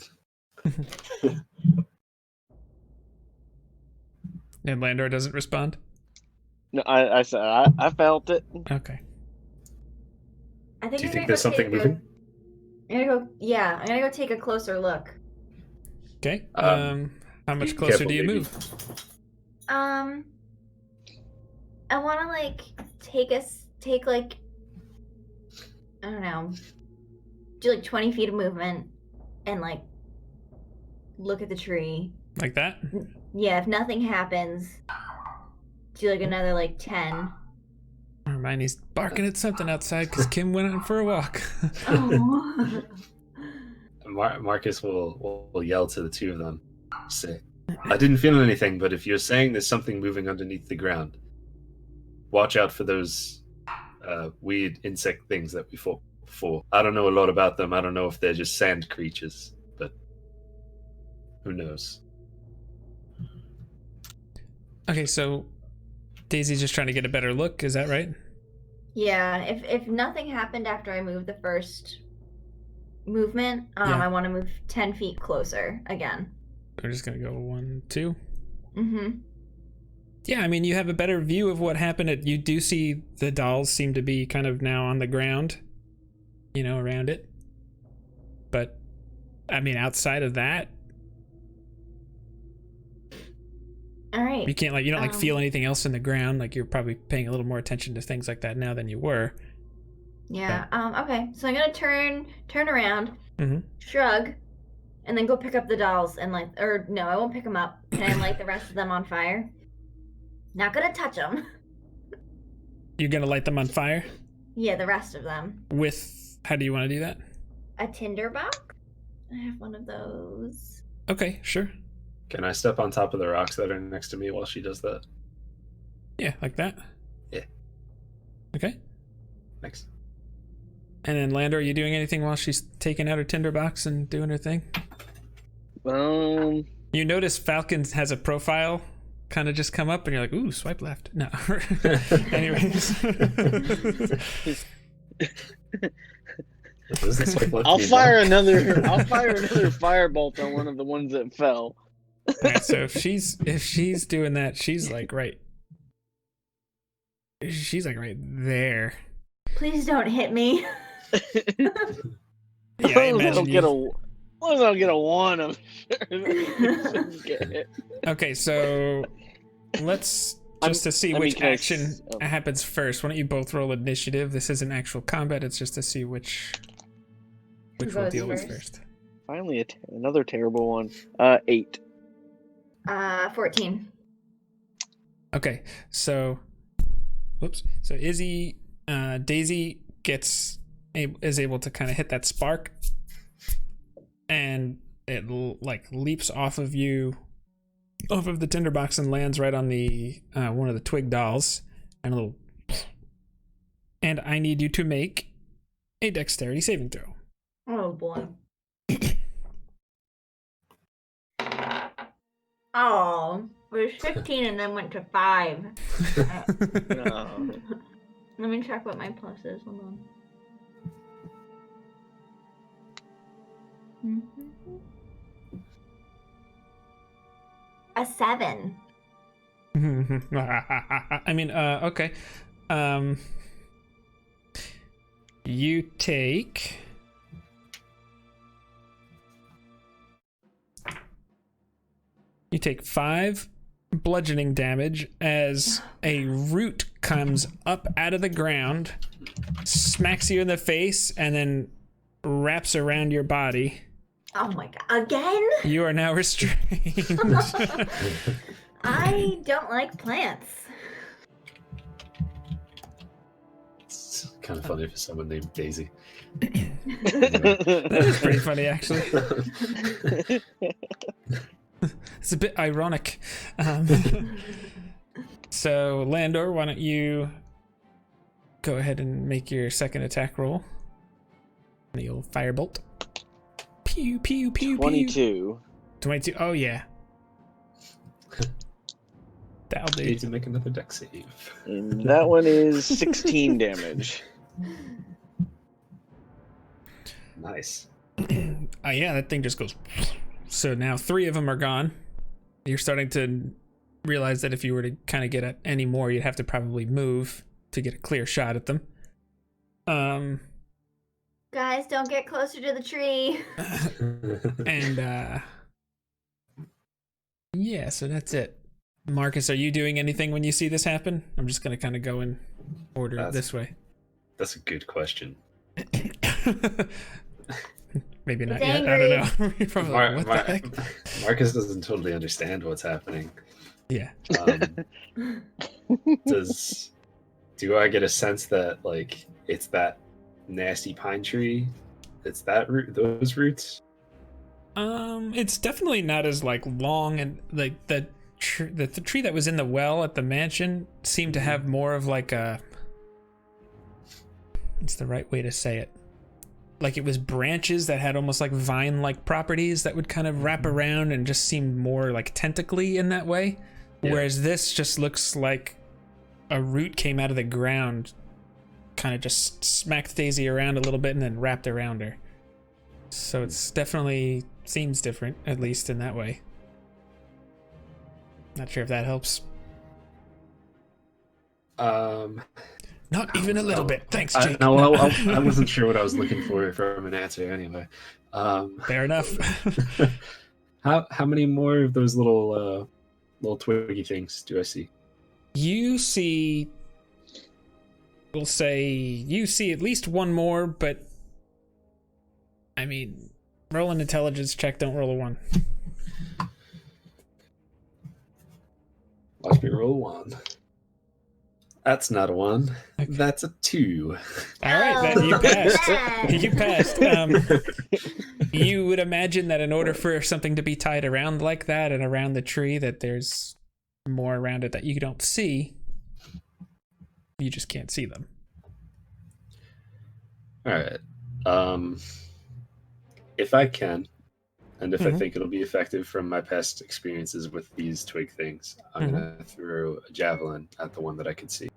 And Landor doesn't respond? No, I said I felt it. Okay. I think Do you I'm think gonna there's go something take moving? I'm gonna go take a closer look. Okay. Um, How much closer careful, do you maybe. move? I want to like take like, I don't know, do like 20 feet of movement and like look at the tree. Like that? Yeah, if nothing happens, do like another like 10. Hermione's barking at something outside because Kim went out for a walk. Oh. Marcus will yell to the two of them. Say, I didn't feel anything, but if you're saying there's something moving underneath the ground, watch out for those weird insect things that we fought before. I don't know a lot about them. I don't know if they're just sand creatures, but who knows? Okay, so Daisy's just trying to get a better look, is that right? Yeah, if nothing happened after I moved the first movement, Yeah. I want to move 10 feet closer again. We're just gonna go 1, 2. Mm-hmm. Yeah, I mean, you have a better view of what happened. You do see the dolls seem to be kind of now on the ground, around it. But, I mean, outside of that, All right. you can't, you don't, feel anything else in the ground. Like, you're probably paying a little more attention to things like that now than you were. Yeah. Okay. So I'm gonna turn around, Mhm. shrug, and then go pick up the dolls and or no, I won't pick them up and light the rest of them on fire. Not gonna touch them. You're gonna light them on fire? Yeah, the rest of them. How do you want to do that? a tinderbox. I have one of those. Okay, sure. Can I step on top of the rocks that are next to me while she does that? Yeah, like that. Yeah. Okay. Thanks. And then Lando, are you doing anything while she's taking out her tinderbox and doing her thing? You notice Falcon has a profile kind of just come up, and you're like, "Ooh, swipe left." No. Anyways. I'll fire another firebolt on one of the ones that fell. Right, so if she's doing that, she's like right there. Please don't hit me. Yeah, I imagine As long as I don't get a one, I'm sure get it. Okay, so let's to see which action happens first. Why don't you both roll initiative? This isn't actual combat; it's just to see which we'll deal with first. Finally, another terrible one. 8. 14. Okay, so So Daisy is able to kind of hit that spark, and it like leaps off of the tinderbox and lands right on the one of the twig dolls, and and I need you to make a dexterity saving throw. Oh boy. Oh, it was 15 and then went to 5. No. Let me check what my plus is. Hold on. A 7. I mean, okay. You take 5 bludgeoning damage as a root comes up out of the ground, smacks you in the face, and then wraps around your body. Oh my god. Again? You are now restrained. I don't like plants. It's kind of funny for someone named Daisy. That is pretty funny, actually. It's a bit ironic. So, Landor, why don't you go ahead and make your second attack roll? And you'll firebolt. Pew, pew, pew, 22. pew. 22. Oh, yeah. That'll do. Need to make another dex save. And that one is 16 damage. Nice. Yeah, that thing just goes. So now 3 of them are gone. You're starting to realize that if you were to kind of get at any more, you'd have to probably move to get a clear shot at them. Guys, don't get closer to the tree. And yeah, so that's it. Marcus, are you doing anything when you see this happen? I'm just gonna kind of go in order this way. That's a good question. Maybe not It's yet. angry. I don't know. You're probably like, what the heck? Marcus doesn't totally understand what's happening. Yeah. Do I get a sense that like it's that nasty pine tree? It's that root, those roots? It's definitely not as like long, and like the tree that was in the well at the mansion seemed to have more of like a. What's the right way to say it? Like it was branches that had almost like vine-like properties that would kind of wrap around and just seemed more like tentacly in that way. Yeah. Whereas this just looks like a root came out of the ground, kind of just smacked Daisy around a little bit and then wrapped around her. So it's definitely seems different, at least in that way. Not sure if that helps. Not even a little bit. Thanks, Jake. I wasn't sure what I was looking for from an answer anyway. Fair enough. How many more of those little twiggy things do I see? You see, we'll say you see at least one more, but I mean, roll an intelligence check, don't roll a 1. Watch me roll 1. That's not a 1. That's a 2. All right, then you passed. man. You passed. You would imagine that in order for something to be tied around like that and around the tree, that there's more around it that you don't see. You just can't see them. All right. If I can, and if I think it'll be effective from my past experiences with these twig things, I'm gonna throw a javelin at the one that I can see.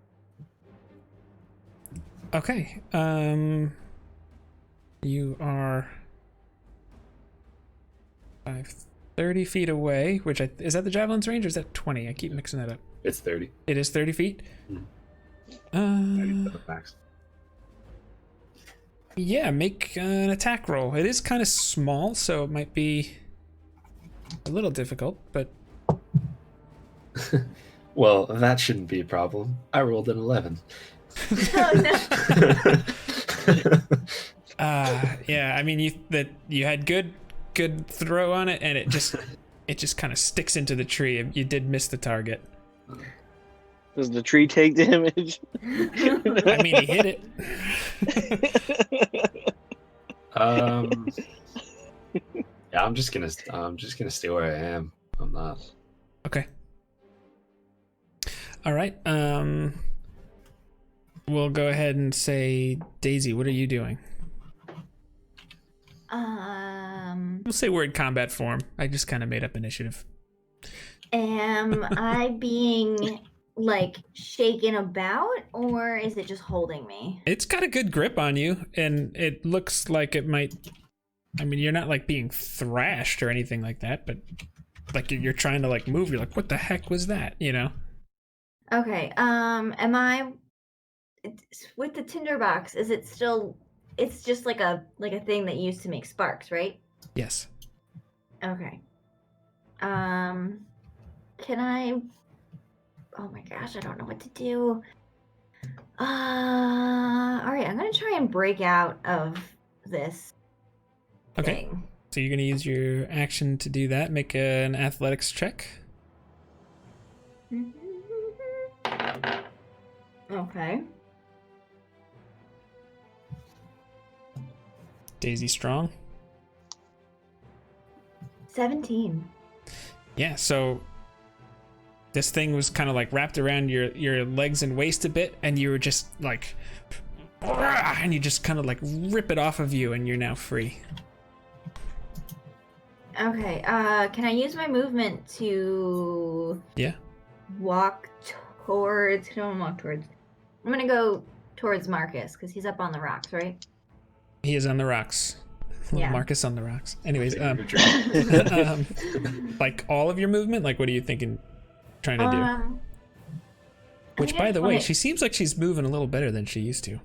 Okay. You are 30 feet away, which is that the javelin's range or is that 20? I keep mixing that up. It's 30. It is 30 feet? Max. Yeah, make an attack roll. It is kind of small, so it might be a little difficult, but... Well, that shouldn't be a problem. I rolled an 11. Oh, no. Yeah, I mean, you had good throw on it, and it just kind of sticks into the tree. You did miss the target. Does the tree take damage? I mean, he hit it. Yeah, I'm just gonna stay where I am. I'm not. Okay. All right. We'll go ahead and say, Daisy, what are you doing? We'll say we're in combat form. I just kind of made up initiative. Am I being like shaken about, or is it just holding me? It's got a good grip on you, and it looks like it might. I mean, you're not like being thrashed or anything like that, but like you're trying to like move. You're like, what the heck was that? You know? Okay. Am I with the tinderbox? Is it still? It's just like a thing that used to make sparks, right? Yes. Okay. Can I? Oh my gosh, I don't know what to do. All right, I'm gonna try and break out of this Okay. thing. So you're gonna use your action to do that. Make an athletics check. Okay. Daisy strong. 17. Yeah. So this thing was kind of like wrapped around your legs and waist a bit, and you were just like, and you just kind of like rip it off of you, and you're now free. Okay. Can I use my movement to walk towards? Who do I want to walk towards? I'm gonna go towards Marcus because he's up on the rocks, right? He is on the rocks. Yeah. Marcus on the rocks. Anyways, like all of your movement, like what are you thinking, trying to do? Which, by the way, she seems like she's moving a little better than she used to.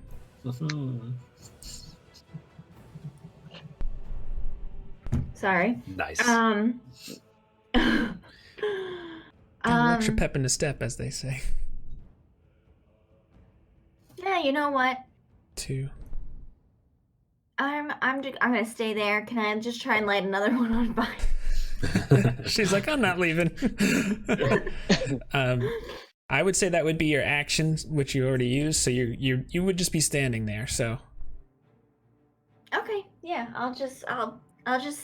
Sorry. Nice. Got an extra pep in the step, as they say. Yeah, you know what? 2. I'm gonna stay there. Can I just try and light another one on fire? She's like, I'm not leaving. I would say that would be your action, which you already used. So you would just be standing there. So. Okay. Yeah. I'll just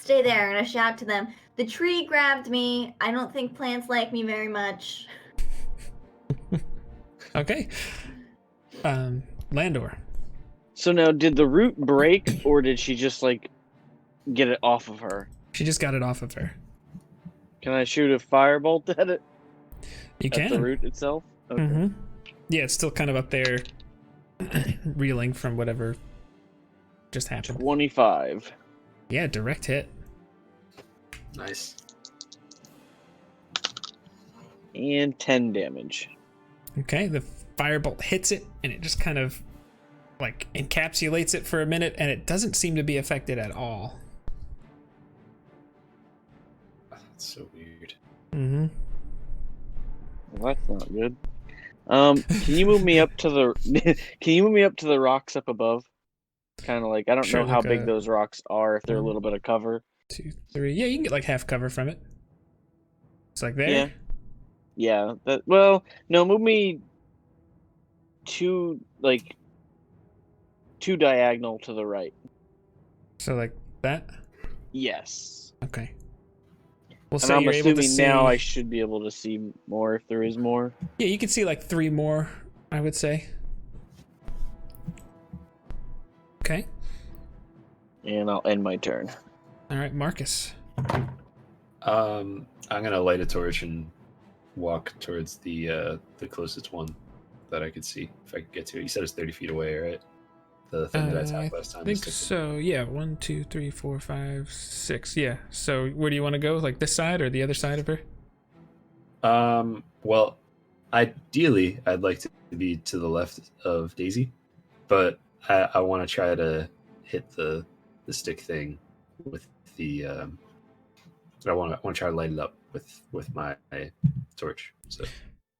stay there and I shout to them. The tree grabbed me. I don't think plants like me very much. Okay. Landor. So now, did the root break, or did she just like get it off of her? She just got it off of her. Can I shoot a firebolt at it? You can. At the root itself? Okay. Mm-hmm. Yeah, it's still kind of up there, reeling from whatever just happened. 25. Yeah, direct hit. Nice. And 10 damage. Okay, the firebolt hits it, and it just kind of like encapsulates it for a minute, and it doesn't seem to be affected at all. That's so weird. Mm-hmm. Well, that's not good. Can you move me up to the? Can you move me up to the rocks up above? Kind of like I don't Sure, know how like big those rocks are. If they're a little bit of cover. 2, 3. Yeah, you can get like half cover from it. It's like there. Yeah. Yeah. That. Well, no. Move me. two diagonal to the right. So like that? Yes. Okay. We'll And say I'm you're able to assuming see. now I should be able to see more if there is more. Yeah, you can see like 3 more, I would say. Okay. And I'll end my turn. All right, Marcus. I'm gonna light a torch and walk towards the closest one that I could see if I could get to it. You said it's 30 feet away, right? The thing that I tapped last time. I think so. Yeah, 1, 2, 3, 4, 5, 6. Yeah. So where do you want to go? Like this side or the other side of her? Well, ideally, I'd like to be to the left of Daisy, but I want to try to hit the stick thing with the. I want to try to light it up with my torch. So.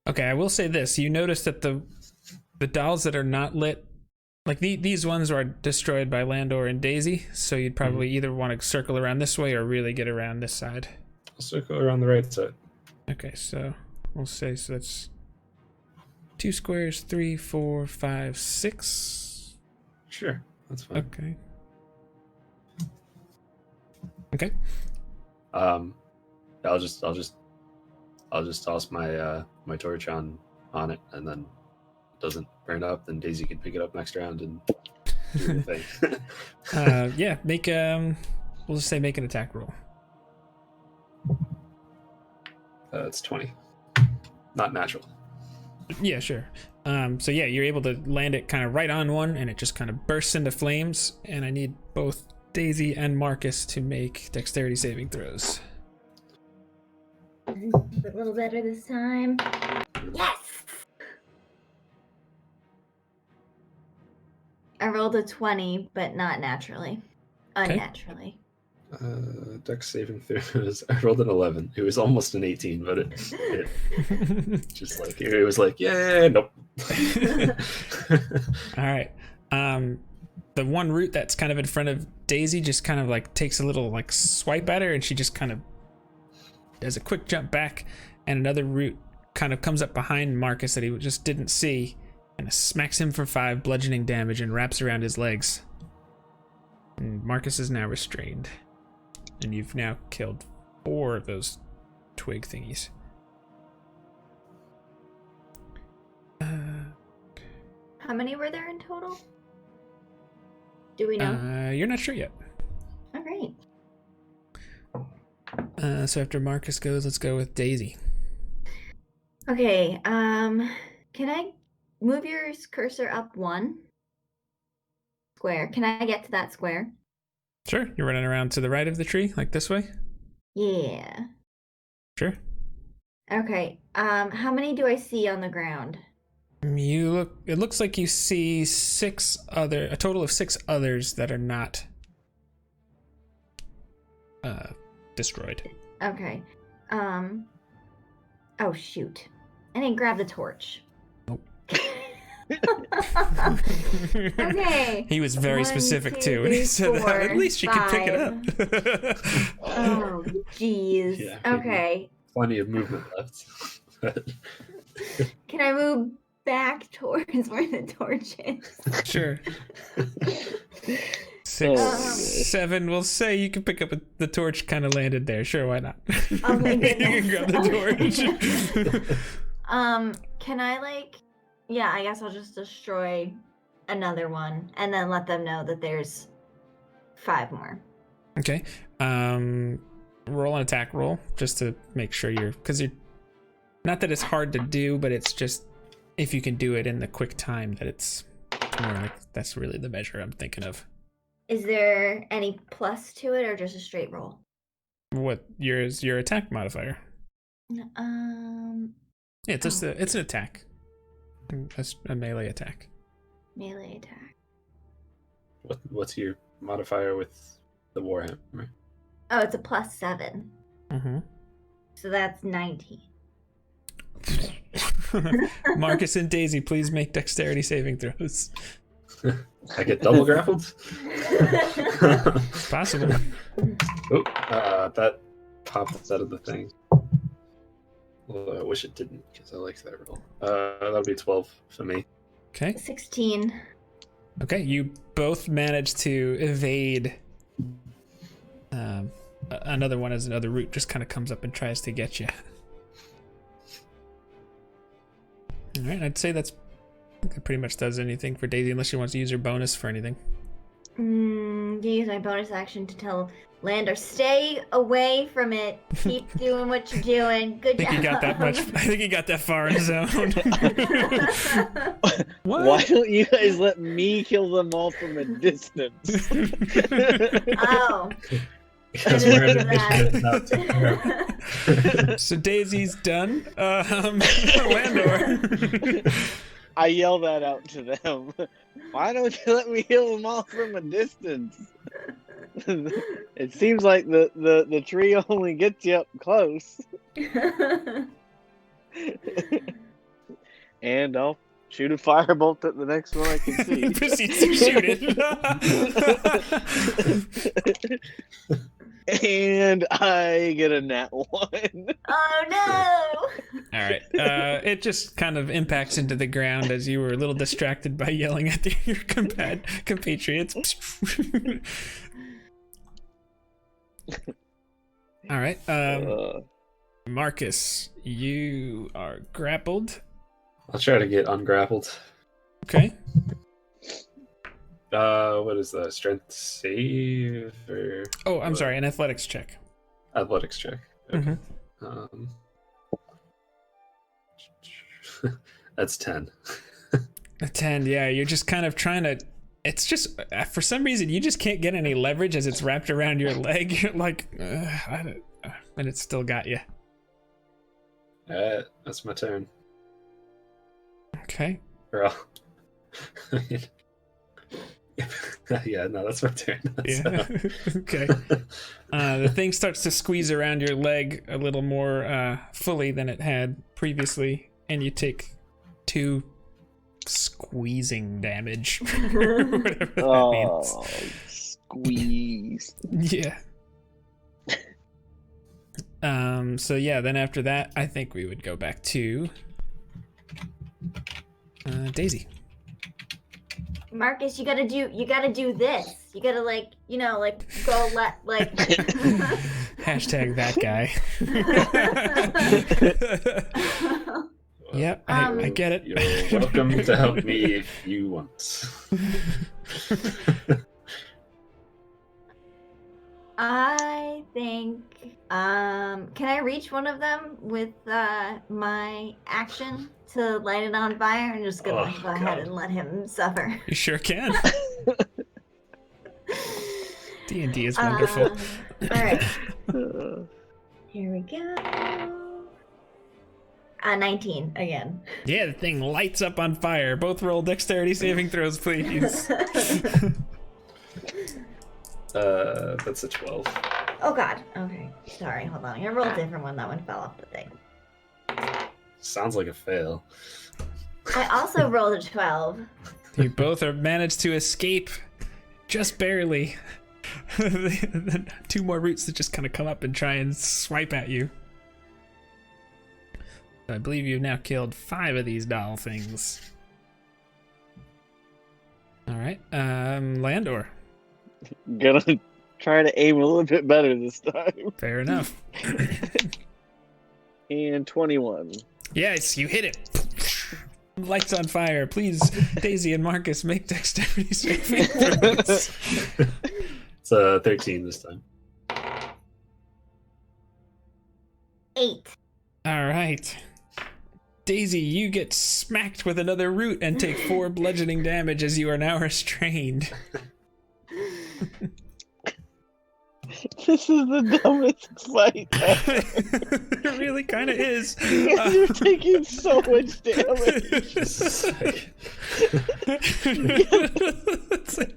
Okay, I will say this. You notice that the dolls that are not lit, like these ones are destroyed by Landor and Daisy, so you'd probably either want to circle around this way or really get around this side. I'll circle around the right side. Okay, so we'll say so that's 2 squares, 3, 4, 5, 6. Sure, that's fine. Okay. Okay. I'll just toss my my torch on it, and then it doesn't burn up. Then Daisy can pick it up next round and do the thing. Yeah, make we'll just say make an attack roll. It's 20. Not natural. Yeah, sure. So yeah, you're able to land it kind of right on one, and it just kind of bursts into flames. And I need both Daisy and Marcus to make dexterity saving throws. A little better this time. Yes! I rolled a 20, but not naturally. Unnaturally. Dex saving throws. I rolled an 11. It was almost an 18, but it just like it was like, yeah, nope. All right. The one root that's kind of in front of Daisy just kind of like takes a little like swipe at her, and she just kind of does a quick jump back, and another root kind of comes up behind Marcus that he just didn't see and smacks him for 5 bludgeoning damage and wraps around his legs. And Marcus is now restrained. And you've now killed 4 of those twig thingies. How many were there in total? Do we know? You're not sure yet. All right. So after Marcus goes, let's go with Daisy. Okay, can I move your cursor up 1 square? Can I get to that square? Sure. You're running around to the right of the tree, like this way? Yeah. Sure. Okay, how many do I see on the ground? It looks like you see a total of 6 others that are not destroyed. Okay. Oh shoot. I didn't grab the torch. Nope. Okay. He was very 1, specific 2, too, and he said 4, that at least you can pick it 5. up. Oh jeez. Yeah, Okay. Plenty of movement left. Can I move back towards where the torch is? Sure. 6, 7. We'll say you can pick up the torch. Kind of landed there. Sure, why not? Oh my You goodness. can grab the torch. Can I yeah, I guess I'll just destroy another one and then let them know that there's 5 more. Okay. Roll an attack roll just to make sure because you're not that it's hard to do, but it's just if you can do it in the quick time that it's more like that's really the measure I'm thinking of. Is there any plus to it or just a straight roll? What is your attack modifier? Yeah, it's just it's an attack. That's a melee attack. Melee attack. What's your modifier with the warhammer? Oh, it's a +7. Mm-hmm. So that's 19. Marcus and Daisy, please make dexterity saving throws. I get double grappled? Possible. Oh, that popped out of the thing. Well, I wish it didn't, because I like that roll. That'll be 12 for me. Okay. 16. Okay, you both manage to evade. Another one as another route just kind of comes up and tries to get you. All right, I'd say that pretty much does anything for Daisy, unless she wants to use her bonus for anything. Use my bonus action to tell Lander, stay away from it. Keep doing what you're doing. Good job. I think he got that much. I think he got that far in his own. What? Why don't you guys let me kill them all from a distance? Oh. Because we're in initiative, not to So Daisy's done. Landor. I yell that out to them. Why don't you let me heal them all from a distance? It seems like the tree only gets you up close. And I'll shoot a firebolt at the next one I can see. Proceeds to shoot it. And I get a nat 1. Oh no! All right. It just kind of impacts into the ground as you were a little distracted by yelling at your compatriots. All right. Marcus, you are grappled. I'll try to get ungrappled. Okay. What is that? Strength save or? Oh, I'm sorry. An athletics check. Athletics check. Okay. That's 10. A 10. Yeah, you're just kind of trying to. It's just for some reason you just can't get any leverage as it's wrapped around your leg. You're like, and it's still got you. That's my turn. Okay. Well, yeah, no, that's my turn. Yeah. Okay. The thing starts to squeeze around your leg a little more fully than it had previously, and you take 2 squeezing damage. Whatever that means. Squeeze. Yeah. So yeah, then after that, I think we would go back to Daisy. Marcus, you gotta do this. You gotta go Hashtag that guy. Yep, I get it. You're welcome to help me if you want. I think can I reach one of them with my action to light it on fire and just gonna go ahead and let him suffer? You sure can. D&D is wonderful. Alright. Here we go. 19 again. Yeah, the thing lights up on fire. Both roll dexterity saving throws, please. That's a 12. Oh god. Okay. Sorry, hold on. I'm gonna roll a different one. That one fell off the thing. Sounds like a fail. I also rolled a 12. You both are managed to escape just barely. 2 more roots that just kind of come up and try and swipe at you. I believe you've now killed 5 of these doll things. All right, Landor. Gonna try to aim a little bit better this time. Fair enough. And 21. Yes, you hit it. Lights on fire. Please, Daisy and Marcus, make dexterity saving throws. It's 13 this time. 8. All right. Daisy, you get smacked with another root and take 4 bludgeoning damage as you are now restrained. This is the dumbest fight ever. It really kind of is. You guys are taking so much damage. It's like,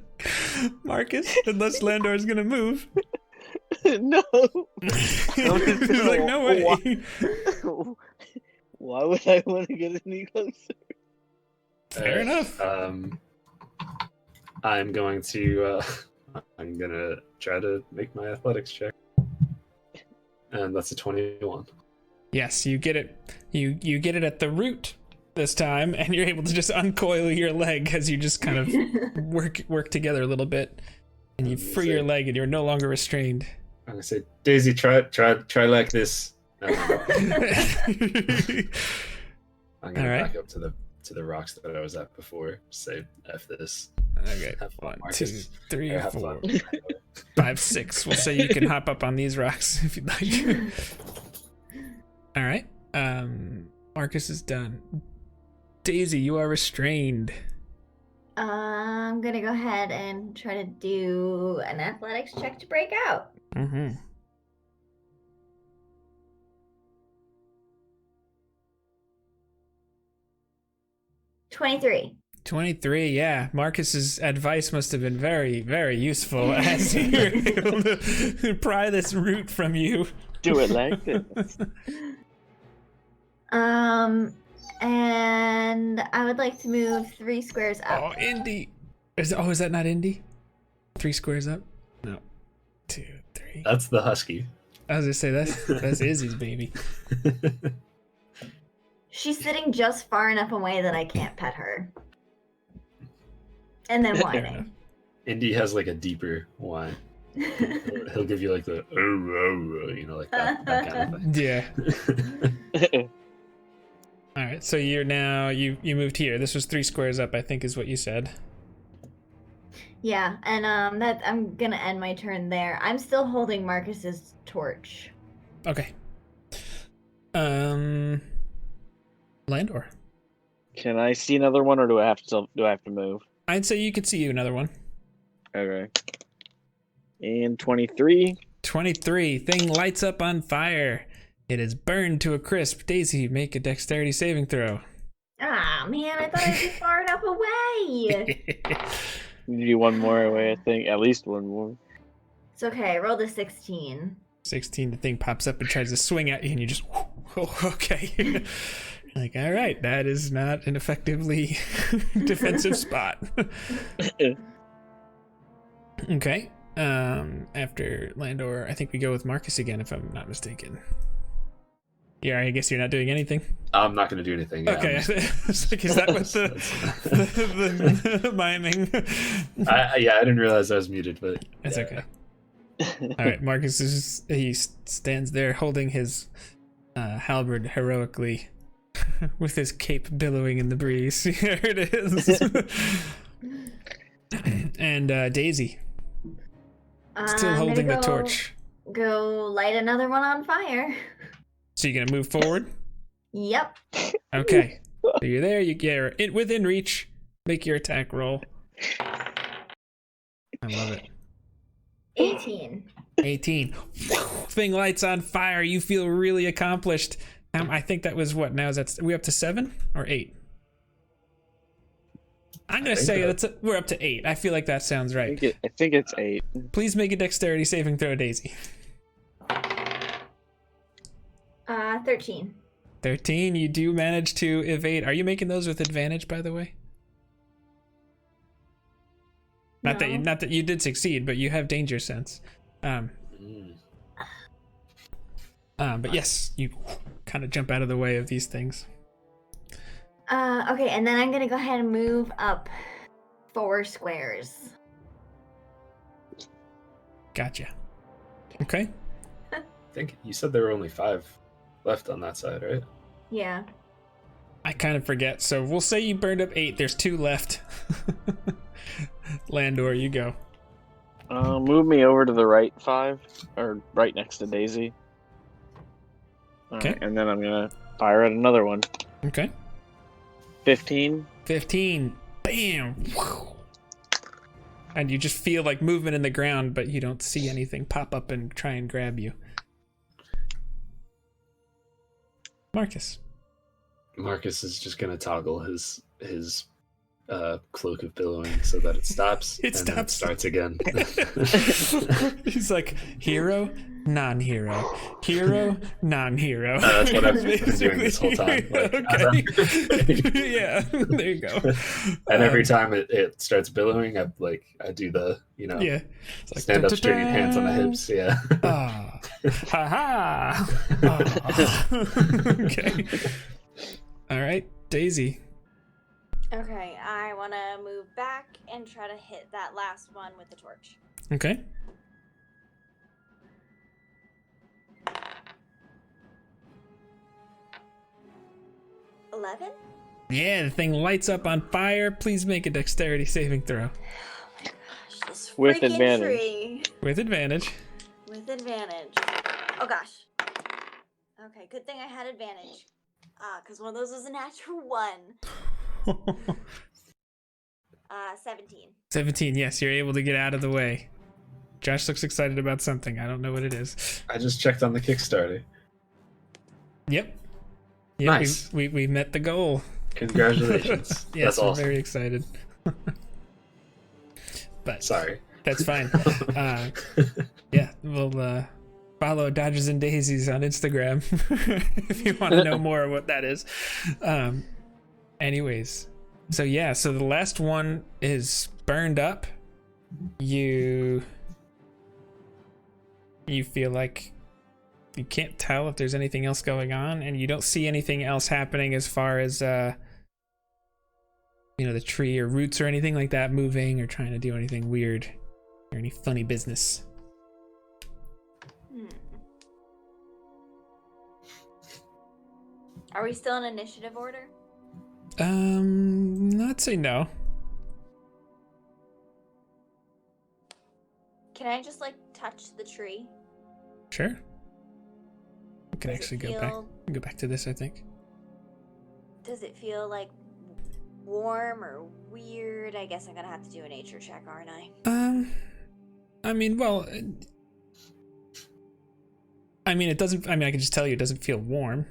Marcus, unless Landor's gonna move. No. He's like, no way. Why would I want to get any closer? Fair enough. I'm gonna try to make my athletics check, and that's a 21. Yes, you get it. You get it at the root, this time, and you're able to just uncoil your leg as you just kind of work together a little bit, and you free your leg, and you're no longer restrained. I'm gonna say, Daisy, try like this. I'm gonna back up to the rocks that I was at before. Say F this. Okay. Have fun, 1, 2, Marcus. 3, Have 4, fun. 5, 6. We'll say you can hop up on these rocks if you'd like. All right. Marcus is done. Daisy, you are restrained. I'm gonna go ahead and try to do an athletics check to break out. Mm-hmm. $23. 23, yeah. Marcus's advice must have been very, very useful as you were able to pry this root from you. Do it like this. And I would like to move 3 squares up. Oh, Indy. Is that not Indy? 3 squares up? No. 2, 3. That's the husky. I was gonna say that's Izzy's baby. She's sitting just far enough away that I can't pet her. And then whining. Indy has like a deeper whine. He'll give you like the like that kind of thing. Yeah. All right, so you're now you moved here. This was 3 squares up, I think, is what you said. Yeah, and that I'm gonna end my turn there. I'm still holding Marcus's torch. Okay. Landor. Can I see another one, or do I have to move? I'd say you could see another one. Okay. And 23. 23. Thing lights up on fire. It is burned to a crisp. Daisy, make a dexterity saving throw. Ah, man, I thought I'd be far enough away. You do one more away, I think. At least one more. It's okay. I rolled a 16. 16. The thing pops up and tries to swing at you, and you just, oh, okay. Like, all right, that is not an effectively defensive spot. Okay. After Landor, I think we go with Marcus again, if I'm not mistaken. Yeah, I guess you're not doing anything. I'm not going to do anything. Yeah, Okay, it's like, is that what the miming? I didn't realize I was muted, but It's okay. All right, Marcus he stands there holding his halberd heroically, with his cape billowing in the breeze. Here it is. And Daisy, still holding the torch. Go light another one on fire. So you're gonna move forward? Yep. Okay. So you're there. You're within reach. Make your attack roll. I love it. 18. 18. Thing lights on fire. You feel really accomplished. I think that was what? Now is that we up to 7 or 8? I'm gonna say we're up to 8. I feel like that sounds right. I think it's 8. Please make a dexterity saving throw, Daisy. 13. 13. You do manage to evade. Are you making those with advantage, by the way? Not that you did succeed, but you have danger sense. But yes, you kind of jump out of the way of these things. Okay, and then I'm gonna go ahead and move up 4 squares. Gotcha. Okay. I think you said there were only 5 left on that side, right? Yeah. I kind of forget, so we'll say you burned up 8. There's 2 left. Landor, you go. Move me over to the right 5, or right next to Daisy. Okay. Right, and then I'm gonna fire at another one. Okay. 15. 15. Bam. And you just feel like movement in the ground, but you don't see anything pop up and try and grab you. Marcus. Marcus is just gonna toggle his cloak of billowing so that it stops. It and then stops. starts again. He's like, hero, non-hero. Hero, non-hero. That's what I've been doing this whole time. Like, Okay. Yeah, there you go. And every time it starts billowing, I do the, Yeah. It's like, stand up straight, hands on the hips. Yeah. Ah. Ha ha. Ah. Okay. All right. Daisy. Okay, I want to move back and try to hit that last one with the torch. Okay. $11? Yeah, the thing lights up on fire. Please make a dexterity saving throw. This With freaking advantage. tree. With advantage. With advantage. Oh gosh. Okay, good thing I had advantage. Because one of those was a natural 1. 17. 17, yes, you're able to get out of the way. Josh looks excited about something. I don't know what it is. I just checked on the Kickstarter. Yep. Nice. We met the goal. Congratulations. Yes, That's we're awesome. very excited. But Sorry. that's fine. Yeah, we'll follow Dodgers and Daisies on Instagram if you want to know more what that is. Anyways, so yeah, so the last one is burned up. You feel like you can't tell if there's anything else going on, and you don't see anything else happening as far as the tree or roots or anything like that moving or trying to do anything weird or any funny business. Are we still in initiative order? I'd say no. Can I just touch the tree? Sure. We can Does it actually feel- go back to this, I think. Does it feel warm or weird? I guess I'm gonna have to do a nature check, aren't I? It doesn't. I can just tell you, it doesn't feel warm.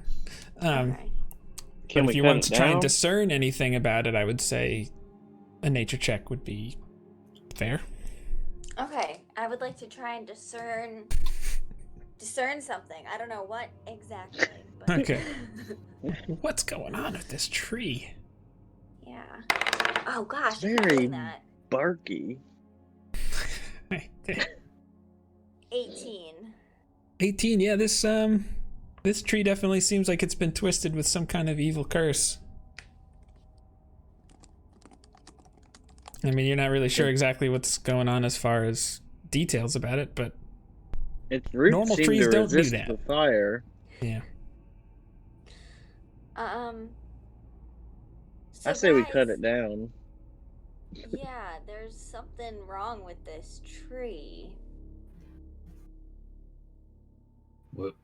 Okay. But if you want to try and discern anything about it, I would say a nature check would be fair. Okay, I would like to try and discern something. I don't know what exactly. But... Okay. What's going on with this tree? Yeah. Oh gosh, Very- I'm doing that. Barky. 18. 18. Yeah, this tree definitely seems like it's been twisted with some kind of evil curse. You're not really sure exactly what's going on as far as details about it, but Its roots normal seem trees to don't do resist that. the fire. Yeah. So I say we guys, cut it down. Yeah, there's something wrong with this tree. What?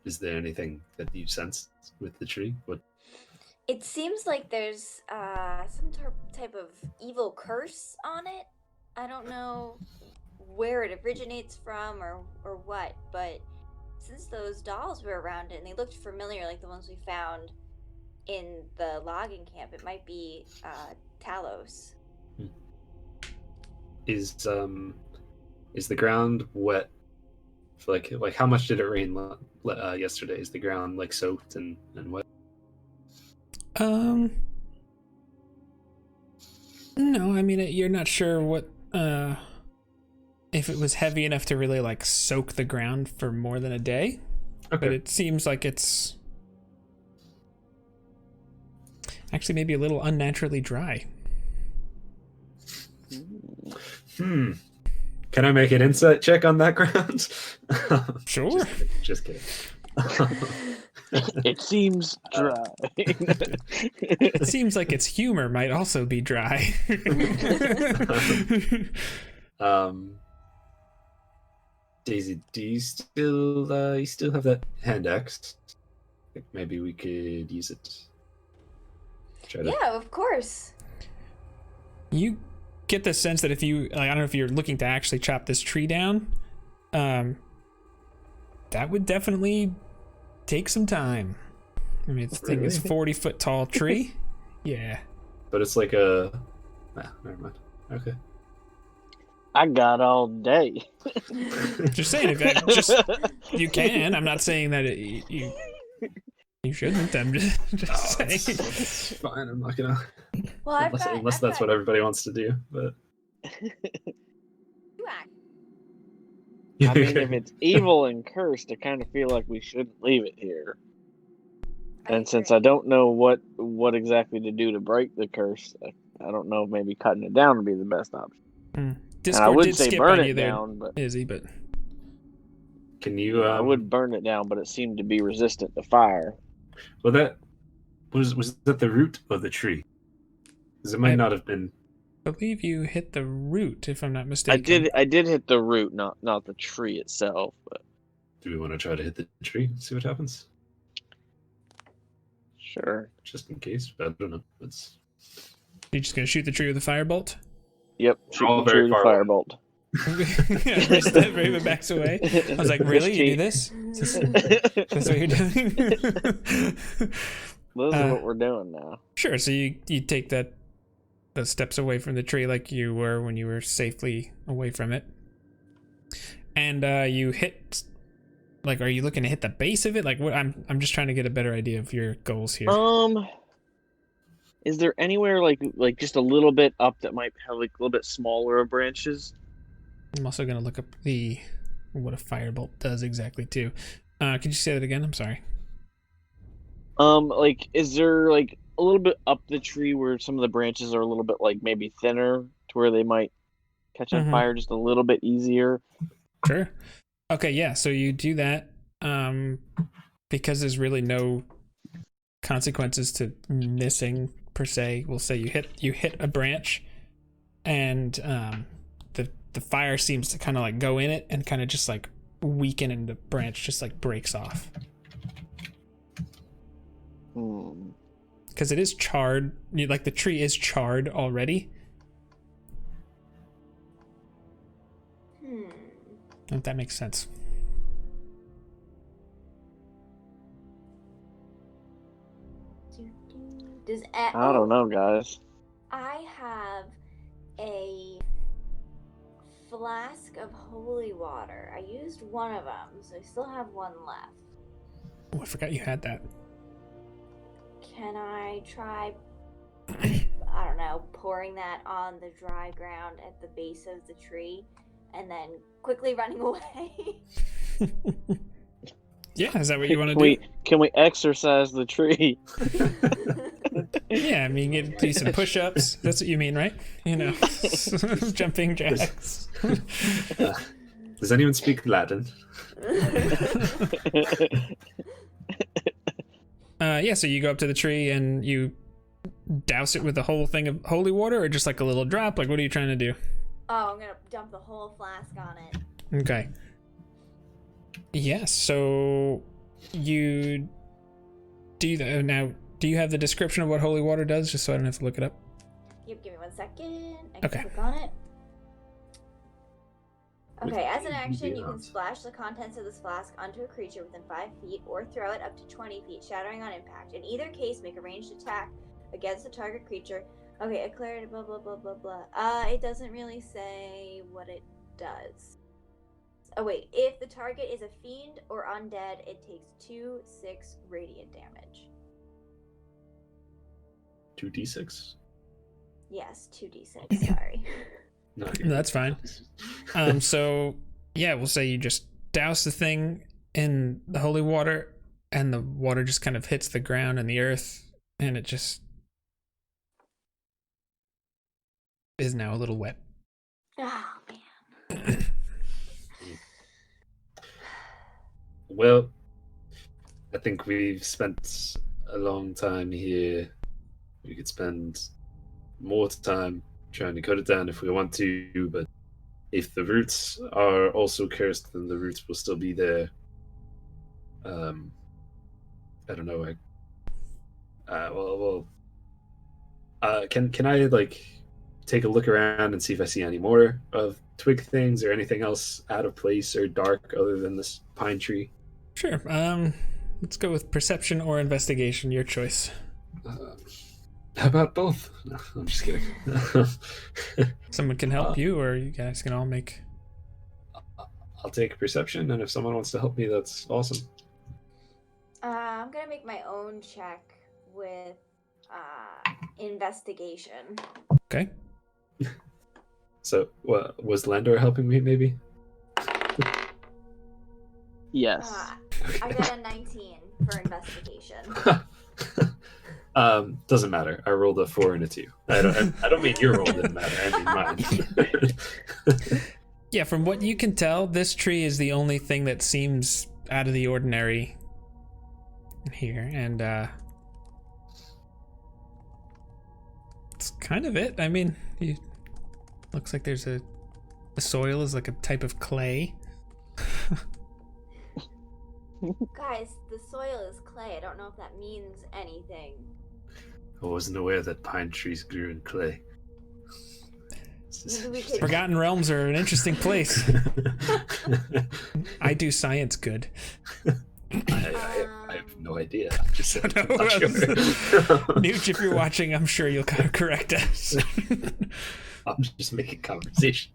Is there anything that you sense with the tree? What? It seems like there's some type of evil curse on it. I don't know where it originates from or what, but since those dolls were around it and they looked familiar like the ones we found in the logging camp, it might be Talos. Is the ground wet? Like how much did it rain yesterday? Is the ground soaked and wet? No, you're not sure what if it was heavy enough to really soak the ground for more than a day. Okay. But it seems like it's actually maybe a little unnaturally dry. Can I make an insight check on that ground? Sure. Just kidding. It seems dry. It seems like its humor might also be dry. Daisy, do you still have that hand axe? Maybe we could use it. Yeah, of course. You get the sense that if you, I don't know if you're looking to actually chop this tree down, that would definitely take some time. This thing is 40-foot tall tree. Yeah. But it's like a... Nah, never mind. Okay. I got all day. Just saying, you can. I'm not saying that you shouldn't. I'm just saying. It's fine. I'm not gonna... Well, unless that's what everybody wants to do, but... You act. I mean, if it's evil and cursed, I kind of feel like we shouldn't leave it here. And since I don't know what exactly to do to break the curse, I don't know if maybe cutting it down would be the best option. And I Discord would did say skip burn on it you there, down, but Izzy, but Can you? I would burn it down, but it seemed to be resistant to fire. Well, that was that the root of the tree? Because it might not have been. I believe you hit the root, if I'm not mistaken. I did hit the root, not the tree itself. But Do we want to try to hit the tree? See what happens. sure. Just in case. I don't know. It's You're just gonna shoot the tree with a firebolt? Yep. We're all Shoot the tree very with a far firebolt. Raven backs away. I was like, really? You do this? That's what you're doing? This is what we're doing now. Sure, so you take those steps away from the tree like you were when you were safely away from it. And you hit, like, are you looking to hit the base of it? Like, what? I'm just trying to get a better idea of your goals here. Is there anywhere like just a little bit up that might have like a little bit smaller of branches? I'm also gonna look up what a firebolt does exactly too. Could you say that again? I'm sorry. Like, is there like a little bit up the tree where some of the branches are a little bit like maybe thinner to where they might catch on fire just a little bit easier? Sure. Okay, yeah, so you do that because there's really no consequences to missing per se. We'll say you hit a branch and the fire seems to kind of like go in it and kind of just like weaken, and the branch just like breaks off. Because it is charred, like the tree is charred already. If that makes sense. I don't know, guys. I have a flask of holy water. I used one of them, so I still have one left. Oh, I forgot you had that. Can I try, I don't know, pouring that on the dry ground at the base of the tree and then quickly running away? Yeah, is that what you want to do? Can we exercise the tree? Yeah, I mean, you do some push-ups. That's what you mean, right? You know, jumping jacks. Does anyone speak Latin? Yeah, so you go up to the tree and you douse it with the whole thing of holy water, or just like a little drop? Like, what are you trying to do? Oh, I'm gonna dump the whole flask on it. Okay. Yeah, so you do that. Now, do you have the description of what holy water does, just so I don't have to look it up? Yep, give me 1 second. I can Okay. click on it. Okay, as an action, you can splash the contents of this flask onto a creature within 5 feet or throw it up to 20 feet, shattering on impact. In either case, make a ranged attack against the target creature. Okay, a clarity, blah, blah, blah, blah, blah. It doesn't really say what it does. Oh, wait. If the target is a fiend or undead, it takes 2d6 radiant damage. 2d6? Yes, 2d6, sorry. No, That's fine. So, yeah, we'll say you just douse the thing in the holy water, and the water just kind of hits the ground and the earth, and it just is now a little wet. Oh, man. Well, I think we've spent a long time here. We could spend more time trying to cut it down if we want to, but if the roots are also cursed, then the roots will still be there. I don't know. Can I like take a look around and see if I see any more of twig things or anything else out of place or dark other than this pine tree? Sure. Let's go with perception or investigation. Your choice. How about both? No, I'm just kidding. Someone can help you, or you guys can all make. I'll take perception, and if someone wants to help me, that's awesome. I'm gonna make my own check with investigation. Okay. So, was Landor helping me, maybe? Yes. I got a 19 for investigation. Doesn't matter. I rolled a 4 and a 2. I don't mean your roll didn't matter. I mean mine. Yeah, from what you can tell, this tree is the only thing that seems out of the ordinary here, and it's kind of it. I mean, looks like there's the soil is like a type of clay. Guys, the soil is clay. I don't know if that means anything. I wasn't aware that pine trees grew in clay. Maybe we could... Forgotten Realms are an interesting place. I do science good. I have no idea. I'm just not sure. Nooch, if you're watching, I'm sure you'll correct us. I'm just making conversation.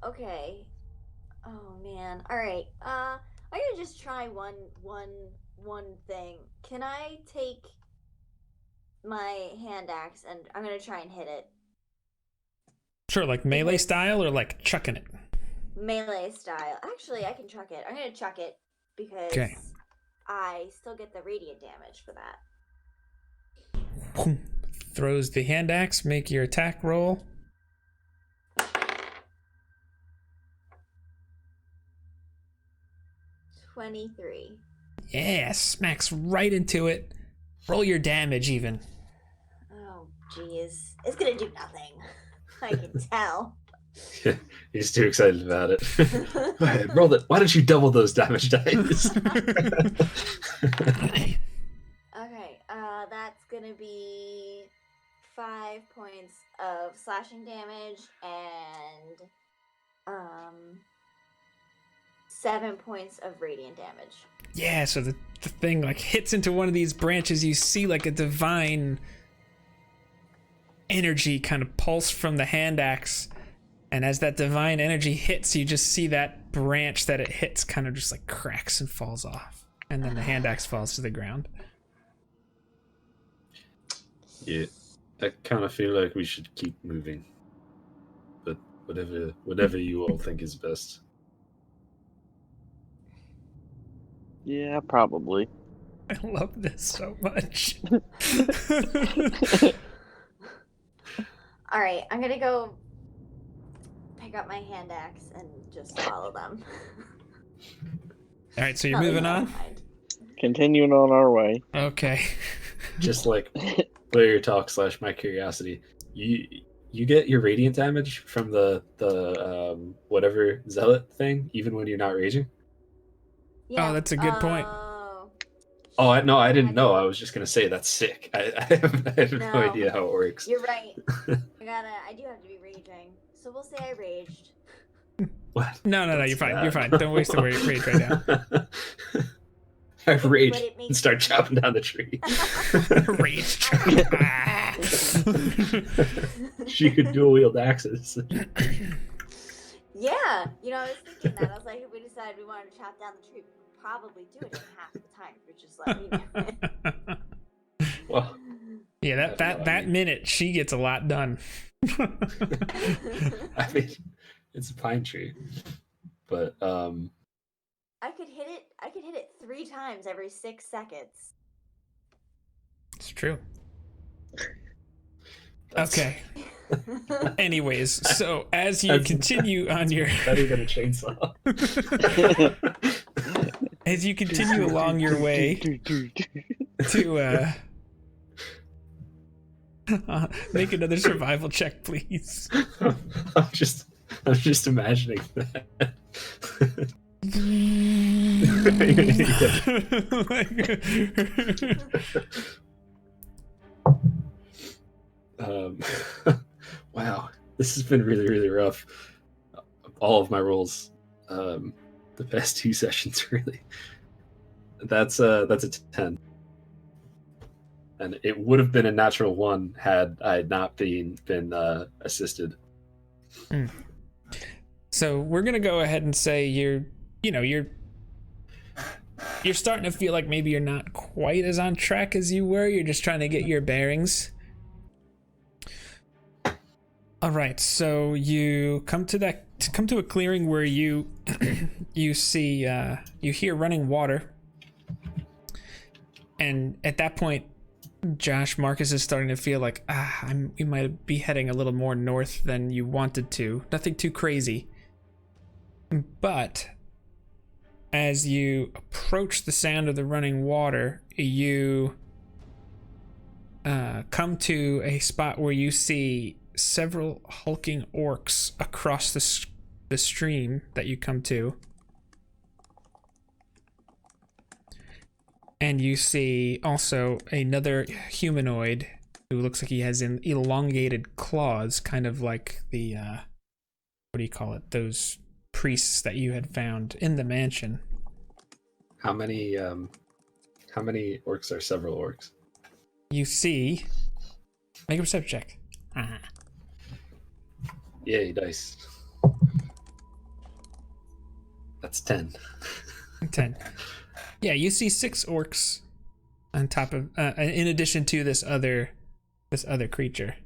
Okay. Oh man. All right. I'm gonna just try one thing. Can I take my hand axe and I'm gonna try and hit it? Sure, like melee style or like chucking it? Melee style. Actually, I can chuck it. I'm gonna chuck it because I still get the radiant damage for that. Throws the hand axe. Make your attack roll. 23. Yeah, smacks right into it. Roll your damage even. Oh, jeez. It's gonna do nothing. I can tell. He's too excited about it. Go ahead, roll it. Why don't you double those damage dice? Okay, that's gonna be 5 points of slashing damage and 7 points of radiant damage. Yeah, so the thing like hits into one of these branches. You see like a divine energy kind of pulse from the hand axe, and as that divine energy hits, you just see that branch that it hits kind of just like cracks and falls off, and then the hand axe falls to the ground. Yeah, I kind of feel like we should keep moving, but whatever you all think is best. Yeah, probably. I love this so much. All right, I'm gonna go pick up my hand axe and just follow them. All right, so you're moving on? Continuing on our way. Okay. Just like player talk / my curiosity. You get your radiant damage from the whatever zealot thing, even when you're not raging? Yeah. Oh, that's a good point. Oh, I didn't know. I was just gonna say that's sick. I have no idea how it works. You're right. I do have to be raging. So we'll say I raged. What? No, you're fine. You're fine. Don't waste the rage right now. I rage and start chopping down the tree. Rage. She could dual wield axes. Yeah, I was thinking that. I was like, if we decided we wanted to chop down the tree, we could probably do it in half the time. But just let me know. Well, yeah, that minute she gets a lot done. I mean, it's a pine tree, but I could hit it 3 times every 6 seconds. It's true. Okay. Anyways, so as you continue on your better than a chainsaw. As you continue along your way to make another survival check, please. I'm just imagining that. Wow, this has been really, really rough. All of my rolls, the past 2 sessions, really. That's a 10, and it would have been a natural 1 had I not been assisted. So we're gonna go ahead and say you're starting to feel like maybe you're not quite as on track as you were. You're just trying to get your bearings. All right, so you come to that to come to a clearing where you you see you hear running water, and at that point, Josh, Marcus is starting to feel like you might be heading a little more north than you wanted to. Nothing too crazy, but as you approach the sound of the running water, you come to a spot where you see several hulking orcs across the stream that you come to. And you see also another humanoid who looks like he has elongated claws, kind of like the, what do you call it? Those priests that you had found in the mansion. How many orcs are several orcs? You see... Make a perception check. Yay, dice. That's 10. 10. Yeah, you see 6 orcs on top of, in addition to this other creature.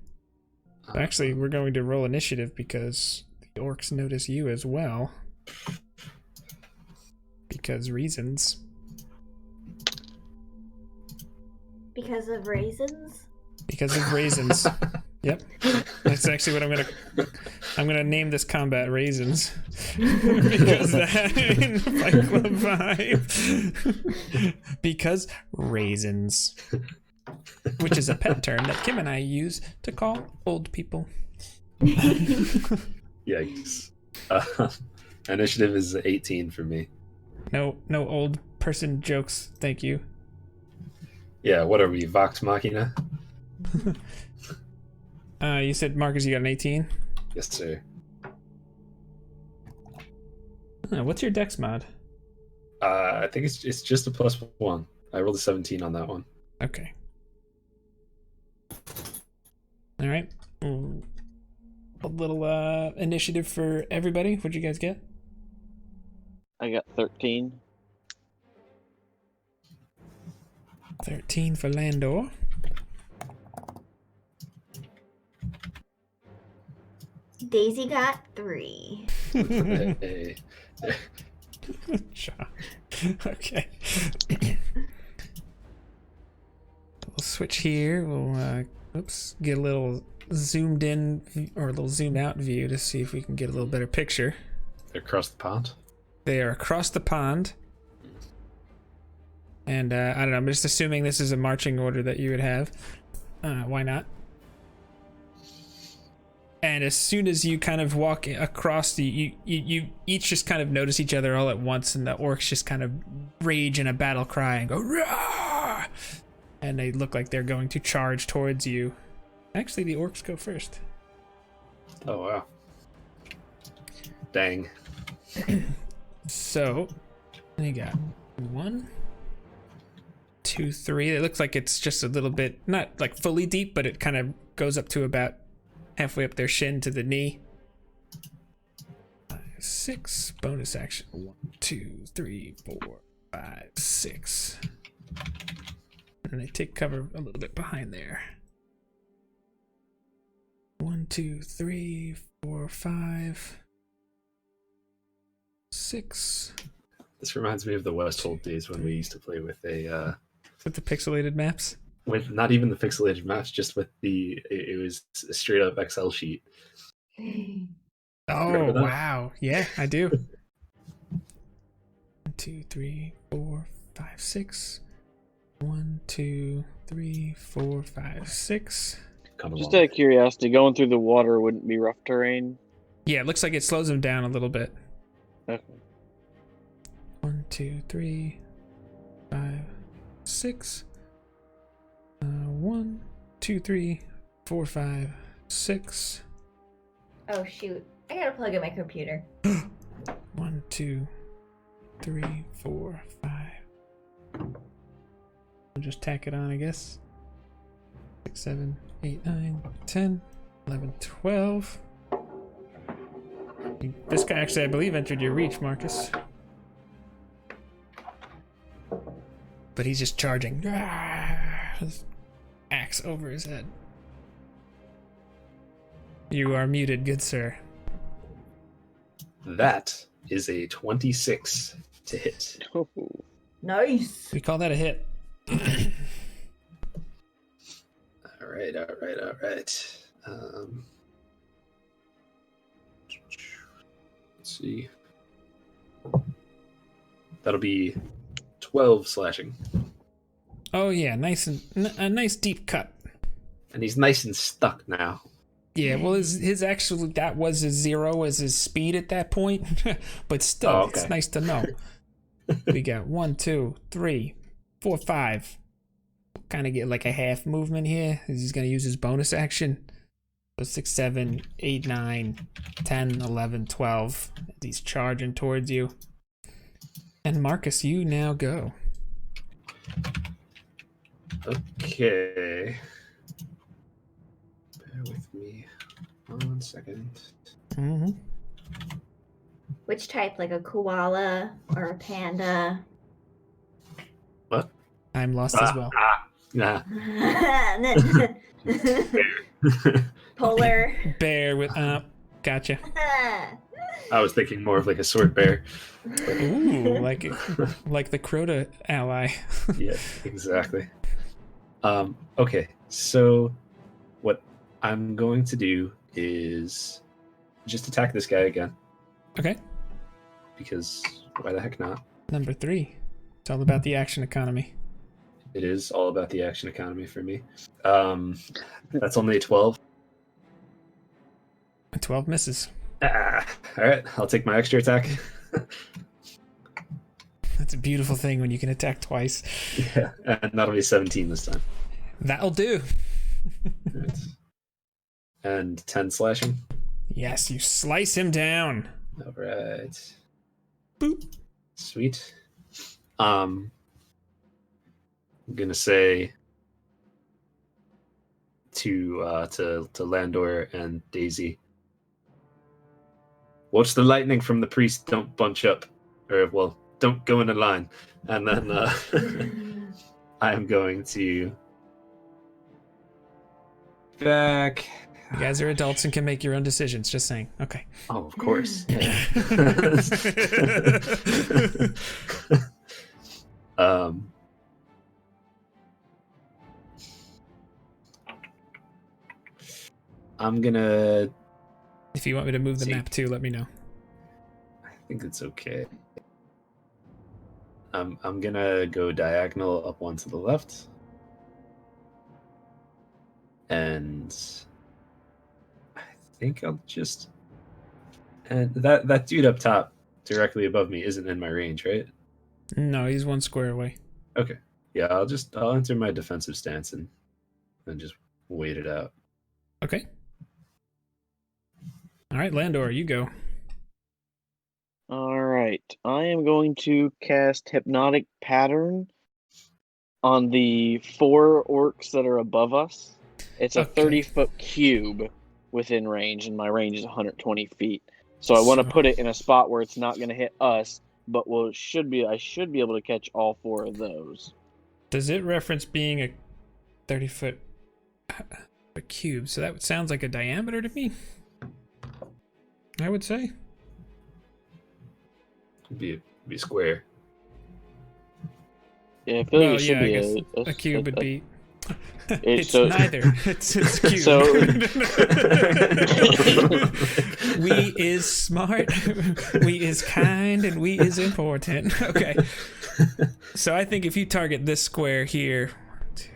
So actually, we're going to roll initiative because the orcs notice you as well. Because reasons. Because of raisins? Because of raisins. Yep. That's actually what I'm gonna name this combat raisins. Because that in Fight Club 5. Because raisins. Which is a pet term that Kim and I use to call old people. Yikes. Initiative is 18 for me. No old person jokes, thank you. Yeah, what are we, Vox Machina? You said, Marcus, you got an 18? Yes, sir. What's your dex mod? I think it's just a +1. I rolled a 17 on that one. Okay. All right. A little initiative for everybody. What'd you guys get? I got 13. 13 for Landor. Daisy got 3. Hey. Okay. We'll switch here. We'll get a little zoomed in or a little zoomed out view to see if we can get a little better picture. Across the pond? They are across the pond. And I don't know, I'm just assuming this is a marching order that you would have. Why not? And as soon as you kind of walk across, you each just kind of notice each other all at once, and the orcs just kind of rage in a battle cry and go, "Rah!" And they look like they're going to charge towards you. Actually, the orcs go first. Oh, wow. Dang. So, you got 1, 2, 3. It looks like it's just a little bit, not like fully deep, but it kind of goes up to about halfway up their shin to the knee. 5, 6. Bonus action. 1, 2, 3, 4, 5, 6. And they take cover a little bit behind there. 1, 2, 3, 4, 5, 6. This reminds me of the Westhold days when we used to play with With the pixelated maps? with not even the pixelated maps, just with it was a straight up Excel sheet. Oh, wow. Yeah, I do. 1, 2, 3, 4, 5, 6. 1, 2, 3, 4, 5, 6. Just out of curiosity, going through the water wouldn't be rough terrain? Yeah, it looks like it slows them down a little bit. Okay. 1, 2, 3, 5, 6. 1, 2, 3, 4, 5, 6. Oh shoot, I gotta plug in my computer. 1, 2, 3, 4, 5. We'll just tack it on, I guess. 6, 7, 8, 9, 10, 11, 12. This guy actually, I believe, entered your reach, Marcus. But he's just charging. His axe over his head. You are muted, good sir. That is a 26 to hit. Oh. Nice. We call that a hit. All right. Let's see. That'll be 12 slashing. Oh yeah, nice and a nice deep cut. And he's nice and stuck now. Yeah, well, his actually that was his 0 as his speed at that point, but still, Oh, okay. It's nice to know. We got 1, 2, 3, 4, 5. Kind of get like a half movement here. He's gonna use his bonus action. So 6, 7, 8, 9, 10, 11, 12. He's charging towards you. And Marcus, you now go. Okay. Bear with me 1 second. Mm-hmm. Which type? Like a koala or a panda? What? I'm lost as well. Nah. Polar. Bear with gotcha. I was thinking more of like a sword bear. Ooh, like the Crota ally. Yeah, exactly. Okay, so what I'm going to do is just attack this guy again, Okay. because why the heck not? Number 3. It's all about the action economy. It is all about the action economy for me. That's only a 12. A 12 misses. All right, I'll take my extra attack. That's a beautiful thing when you can attack twice. Yeah, and that'll be 17 this time. That'll do. Right. And 10 slashing. Yes, you slice him down. All right. Boop. Sweet. I'm gonna say to Landor and Daisy, watch the lightning from the priest. Don't bunch up, or well, don't go in a line. And then I am going to back. You guys are adults and can make your own decisions. Just saying. Okay. Oh, of course. Yeah. I'm gonna. If you want me to move the See. map too, let me know. I think it's okay. I'm gonna go diagonal up one to the left, and I think I'll just. And that dude up top, directly above me, isn't in my range, right? No, he's 1 square away. Okay. Yeah, I'll enter my defensive stance and just wait it out. Okay. All right, Landor, you go. All right, I am going to cast Hypnotic Pattern on the 4 orcs that are above us. It's a Okay. 30-foot cube within range, and my range is 120 feet. So I want to put it in a spot where it's not going to hit us, but I should be able to catch all 4 of those. Does it reference being a 30-foot a cube? So that sounds like a diameter to me. I would say. Be square. Yeah, I feel like Well, it should yeah, I be guess a cube would be. It's so- neither. It's cube. So- We is smart, we is kind, and we is important. Okay. So I think if you target this square here, 1, 2,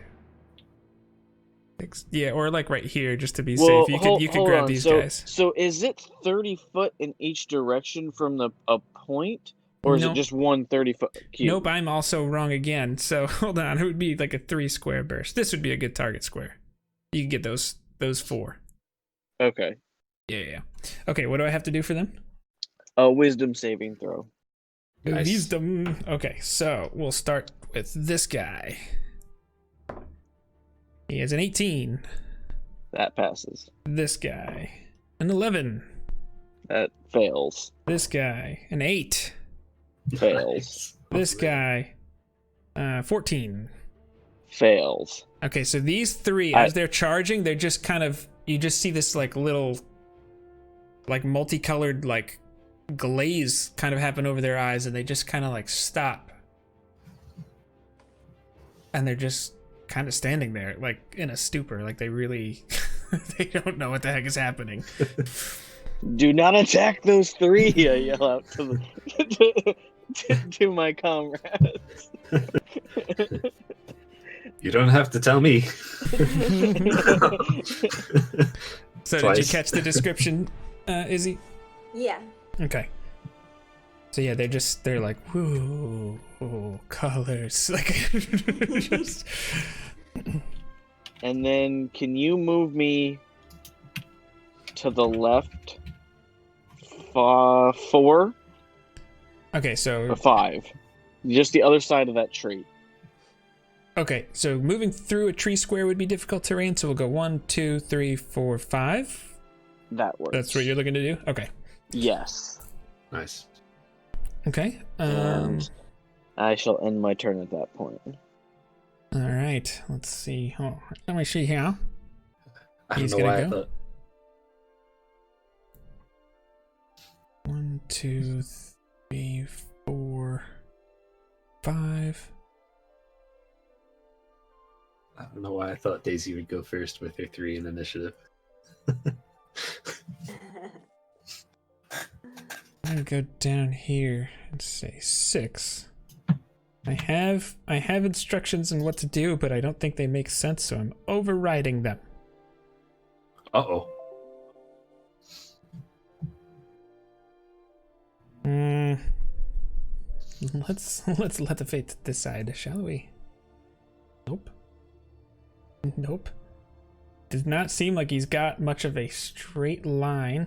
6, yeah, or like right here, just to be safe. You could hold grab on. these so, guys. So is it 30 foot in each direction from a point, or is Nope. it just one 30-foot cube? Nope, I'm also wrong again. So hold on, it would be like a 3 square burst. This would be a good target square. You can get those 4. Okay. Yeah. Okay, what do I have to do for them? A wisdom saving throw. Nice. Wisdom. Okay, so we'll start with this guy. He has an 18. That passes. This guy, an 11. That fails. This guy, an 8. Fails. This guy, 14. Fails. Okay, so these 3, as they're charging, they're just kind of, you just see this like little, like multicolored like glaze kind of happen over their eyes, and they just kind of like stop. And they're just kind of standing there, like in a stupor, like they really, they don't know what the heck is happening. Do not attack those three! I yell out to my comrades. You don't have to tell me. So Twice. did you catch the description, Izzy? Yeah. Okay. So yeah, they're like, whoo, colors. Like, just... And then can you move me to the left 4 Okay, so or 5? Just the other side of that tree. okay, so moving through a tree square would be difficult terrain, so we'll go 1, 2, 3, 4, 5. That works. That's what you're looking to do? Okay. Yes. Nice. Okay. And I shall end my turn at that point. All right. Let's see. Oh, let me see here. I don't He's know gonna why go. I thought 1, 2, 3, 4, 5. I don't know why I thought Daisy would go first with her 3 in initiative. I'm gonna go down here and say 6. I have instructions on what to do, but I don't think they make sense, so I'm overriding them. Uh-oh. Let's let the fate decide, shall we? Nope. Nope. Does not seem like he's got much of a straight line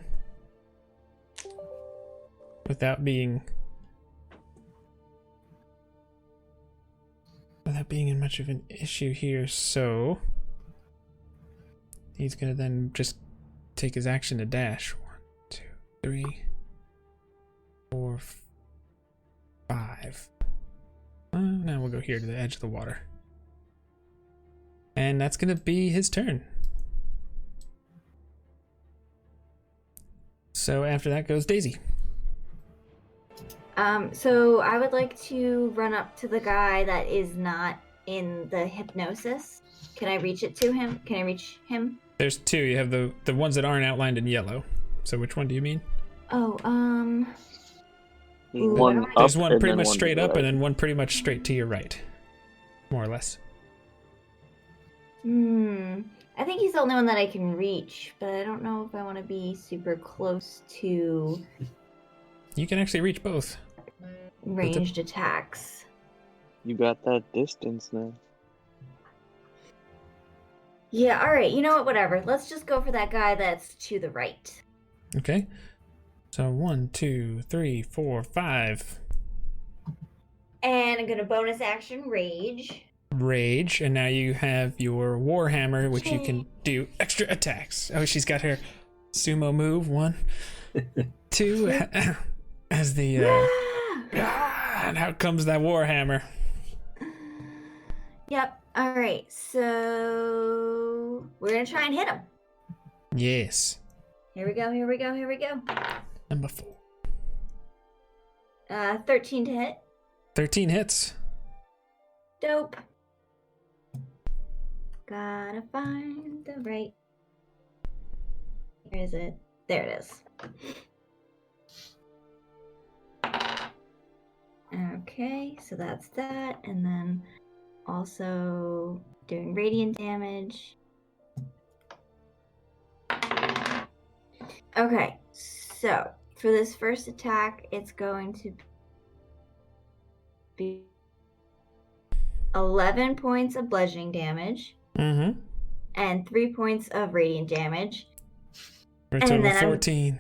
without being in much of an issue here, so he's gonna then just take his action to dash. 1, 2, 3, 4, 5. Now we'll go here to the edge of the water. And that's gonna be his turn. So after that goes Daisy. So I would like to run up to the guy that is not in the hypnosis. Can I reach it to him? Can I reach him? There's 2. You have the ones that aren't outlined in yellow. So which one do you mean? Oh, Ooh, One I don't up There's one and pretty then much one to straight the up right. and then one pretty much straight to your right. More or less. I think he's the only one that I can reach, but I don't know if I want to be super close to You can actually reach both. ranged attacks. You got that distance now. Yeah, alright, you know what, whatever. Let's just go for that guy that's to the right. Okay. So 1, 2, 3, 4, 5. And I'm gonna bonus action rage. Rage, and now you have your Warhammer, which you can do extra attacks. Oh, she's got her sumo move. 1, 2, as the and out comes that Warhammer. Yep, alright, so we're gonna try and hit him. Yes. Here we go, here we go, here we go. Number 4. 13 to hit. 13 hits. Dope. Gotta find the right. Where is it? There it is. Okay, so that's that. And then also doing radiant damage. Okay, so for this first attack, it's going to be 11 points of bludgeoning damage. Mm-hmm. And 3 points of radiant damage. For a And total then of 14.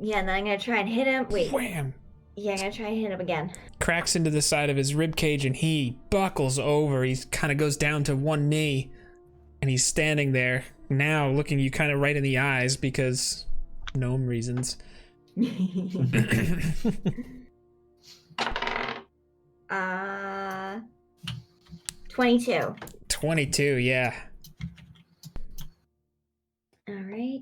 Yeah, and then I'm gonna try and hit him. Wait. Wham! Yeah, I'm gonna try and hit him again. Cracks into the side of his rib cage and he buckles over. He kind of goes down to one knee and he's standing there now looking you kind of right in the eyes because gnome reasons. 22. 22, yeah. All right.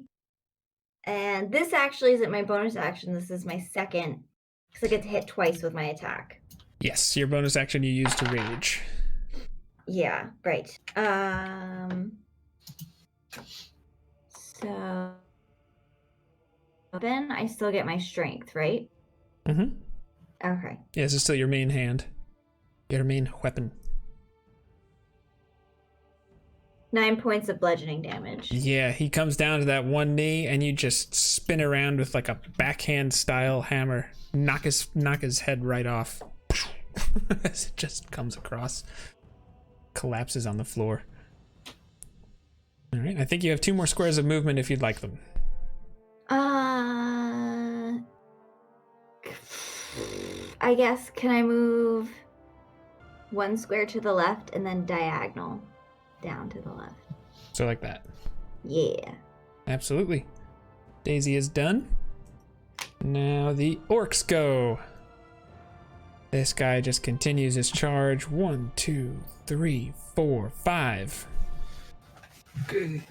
And this actually isn't my bonus action. This is my second, because I get to hit twice with my attack. Yes, your bonus action you use to rage. Yeah, right. So then I still get my strength, right? Mm-hmm. Okay. Yeah, this is still your main hand. Your main weapon. 9 points of bludgeoning damage. Yeah, he comes down to that one knee, and you just spin around with like a backhand style hammer. Knock his head right off. As it just comes across. Collapses on the floor. Alright, I think you have 2 more squares of movement if you'd like them. I guess, can I move 1 square to the left and then diagonal down to the left? So like that. Yeah. Absolutely. Daisy is done. Now the orcs go. This guy just continues his charge. 1, 2, 3, 4, 5. Okay.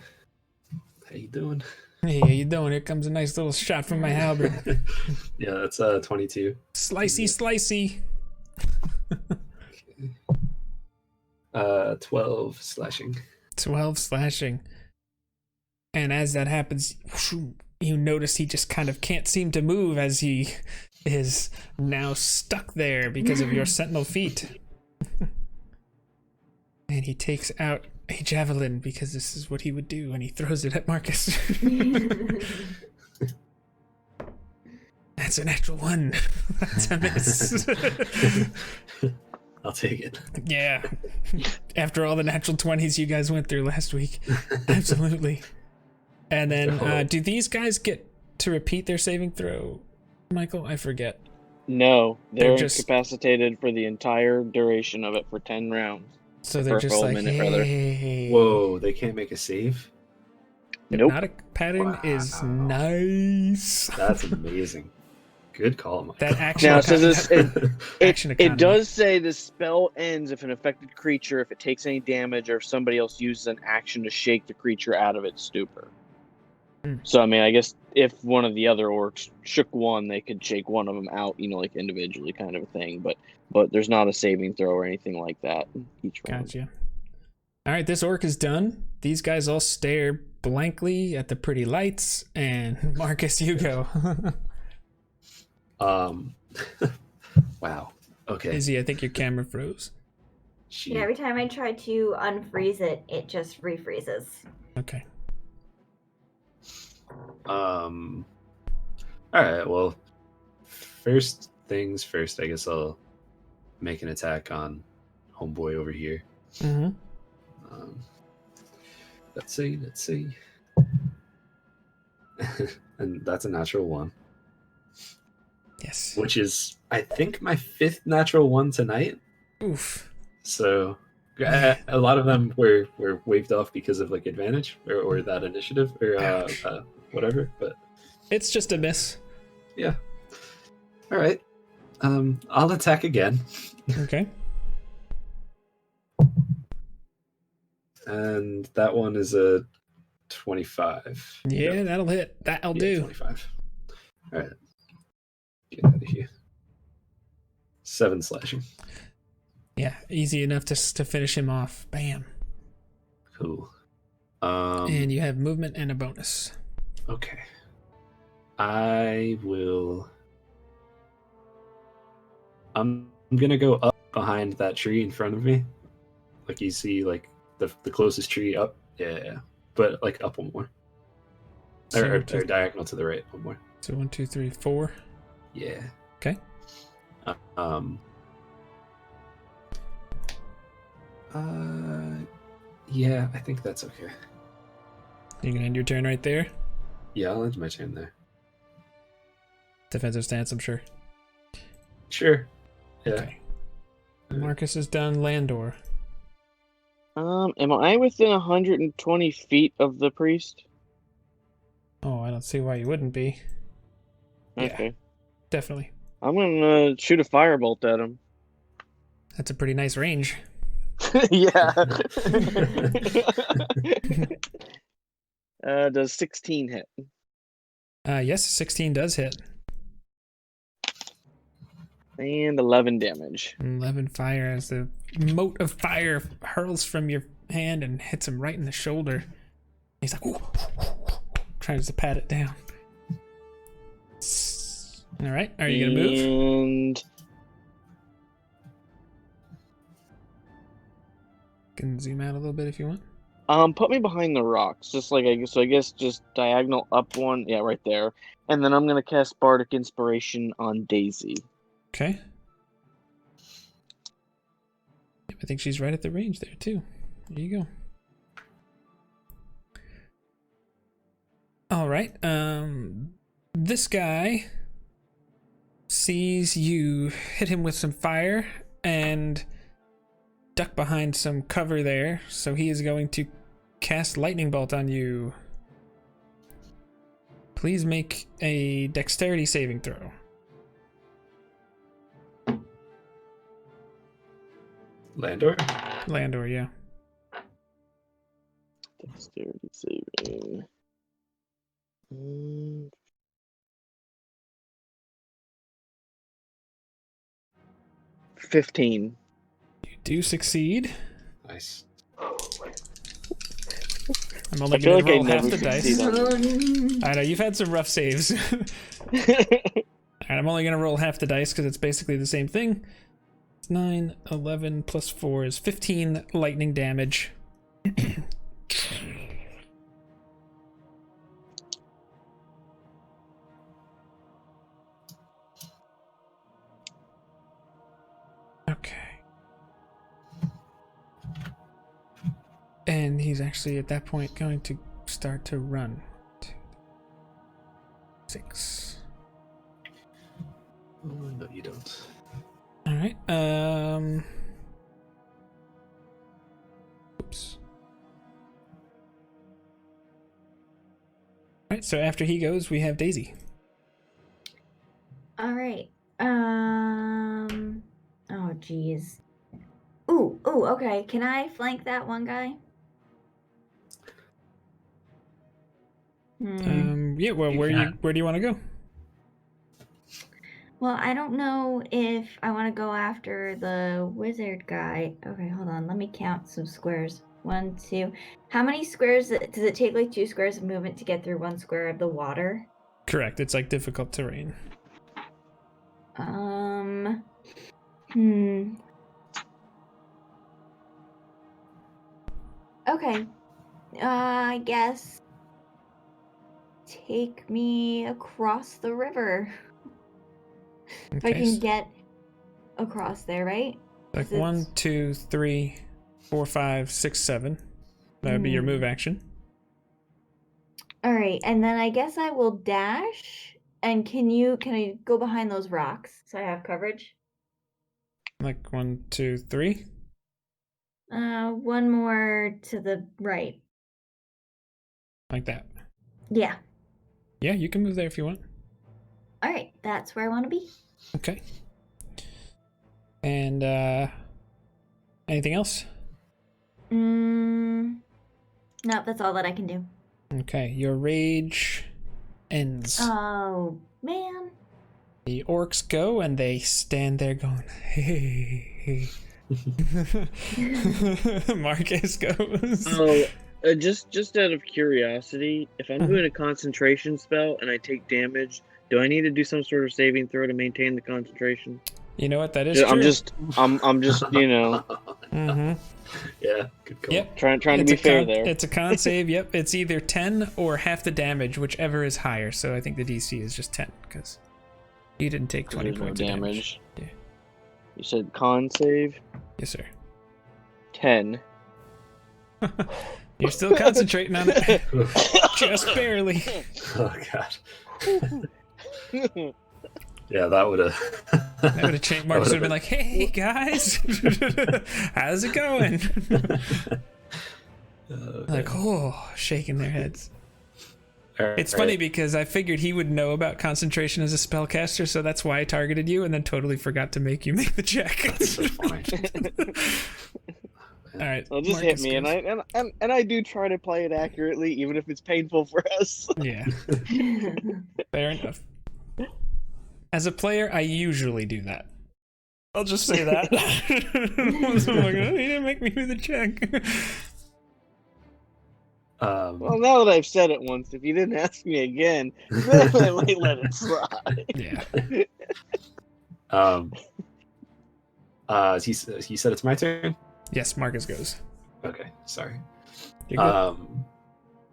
How you doing? Hey, how you doing? Here comes a nice little shot from my halberd. Yeah, that's 22. Slicey. 12 slashing. 12 slashing. And as that happens, you notice he just kind of can't seem to move as he is now stuck there because of your sentinel feet. And he takes out a javelin because this is what he would do, and he throws it at Marcus. That's a natural 1. That's a miss. I'll take it. Yeah. After all the natural 20s you guys went through last week. Absolutely. And then, do these guys get to repeat their saving throw, Michael? I forget. No, they're just- incapacitated for the entire duration of it for 10 rounds. So they're For just a like, minute, rather. hey. Whoa, they can't make a save? Nope. Hypnotic pattern is Wow. nice. That's amazing. Good call, Mike. That action. Now, so this Action it economy. does say the spell ends if an affected creature, if it takes any damage, or if somebody else uses an action to shake the creature out of its stupor. Hmm. So I mean, I guess if one of the other orcs shook one, they could shake one of them out, like individually, kind of a thing. But there's not a saving throw or anything like that each round. Gotcha. All right, this orc is done. These guys all stare blankly at the pretty lights, and Marcus, you go. Wow. Okay. Izzy, I think your camera froze. She, Yeah, every time I try to unfreeze it, it just refreezes. Okay. All right. Well, first things first. I guess I'll make an attack on homeboy over here. Mm-hmm. Let's see. And that's a natural 1, Yes. which is, I think, my 5th natural 1 tonight. Oof. So a lot of them were waved off because of like advantage or that initiative or Ouch. whatever. But It's just a miss. yeah. All right. I'll attack again. Okay. And that one is a 25. Yeah, Yep. that'll hit. That'll Yeah, do. 25. All right. Get out of here. 7 slashing. Yeah, easy enough to finish him off. Bam. Cool. And you have movement and a bonus. Okay. I will. I'm gonna go up behind that tree in front of me. Like you see, like the closest tree up. Yeah. But like up one more. So, Or diagonal to the right one more. so 1, 2, 3, 4. Yeah. Okay. Yeah, I think that's okay. You can end your turn right there. Yeah, I'll end my turn there. Defensive stance, I'm sure. Sure. Yeah. Okay. Marcus is done. Landor. Am I within 120 feet of the priest? Oh, I don't see why you wouldn't be. Yeah. Okay. Definitely. I'm gonna shoot a firebolt at him. That's a pretty nice range. Yeah. Does 16 hit? Yes, 16 does hit. And 11 damage. 11 fire as the mote of fire hurls from your hand and hits him right in the shoulder. He's like, ooh, tries to pat it down. All right, are you gonna move? And Can zoom out a little bit if you want. put me behind the rocks, just like I guess just diagonal up one, yeah, right there. And then I'm gonna cast Bardic Inspiration on Daisy. Okay. Yep, I think she's right at the range there too. There you go. All right. This guy sees you hit him with some fire and duck behind some cover there, so he is going to cast Lightning Bolt on you. Please make a dexterity saving throw. Landor, yeah. Dexterity saving. 15. You do succeed. Nice. I'm only I feel going to like I roll half never the dice. succeed on I know, you've had some rough saves. And I'm only going to roll half the dice because it's basically the same thing. It's 9, 11 plus 4 is 15 lightning damage. Okay. And he's actually at that point going to start to run. 2, 6. Oh, no, you don't. All right. Oops. All right. So after he goes, we have Daisy. All right. Oh, geez. Ooh. Okay. Can I flank that one guy? Yeah. Well, where do you want to go? Well, I don't know if I want to go after the wizard guy. Okay, hold on. Let me count some squares. 1, 2. How many squares does it take? Like 2 squares of movement to get through 1 square of the water? Correct. It's like difficult terrain. Okay. I guess take me across the river. If I can get across there, right? Like 1, 2, 3, 4, 5, 6, 7. That would be your move action. All right, and then I guess I will dash. And can I go behind those rocks so I have coverage? Like 1, 2, 3. One more to the right. Like that. Yeah. Yeah, you can move there if you want. All right, that's where I want to be. Okay. And anything else? No, that's all that I can do. Okay, your rage ends. Oh, man. The orcs go and they stand there going, hey. Marcus goes. Oh, just out of curiosity, if I'm doing a concentration spell and I take damage, do I need to do some sort of saving throw to maintain the concentration? You know what? That is true. I'm just, you know. Mm-hmm. Yeah, good call. Yep. Trying to be fair there. It's a con save. Yep. It's either 10 or half the damage, whichever is higher. So I think the DC is just 10 because you didn't take 20 points of damage. Yeah. You said con save? Yes, sir. 10. You're still concentrating on it. Just barely. Oh, God. Yeah, that would have. That would have changed. Marcus would have been like, "Hey guys, how's it going?" Okay. Like, oh, shaking their heads. It's All funny right. because I figured he would know about concentration as a spellcaster, so that's why I targeted you, and then totally forgot to make you make the check. That's so funny. man. All right. Well, just hit Marcus me, and goes. I do try to play it accurately, even if it's painful for us. Yeah, fair enough. As a player, I usually do that. I'll just say that. So I'm like, oh, he didn't make me do the check. Well, now that I've said it once, if you didn't ask me again, definitely let it slide. Yeah. He said it's my turn. Yes, Marcus goes. Okay, sorry. You're good. All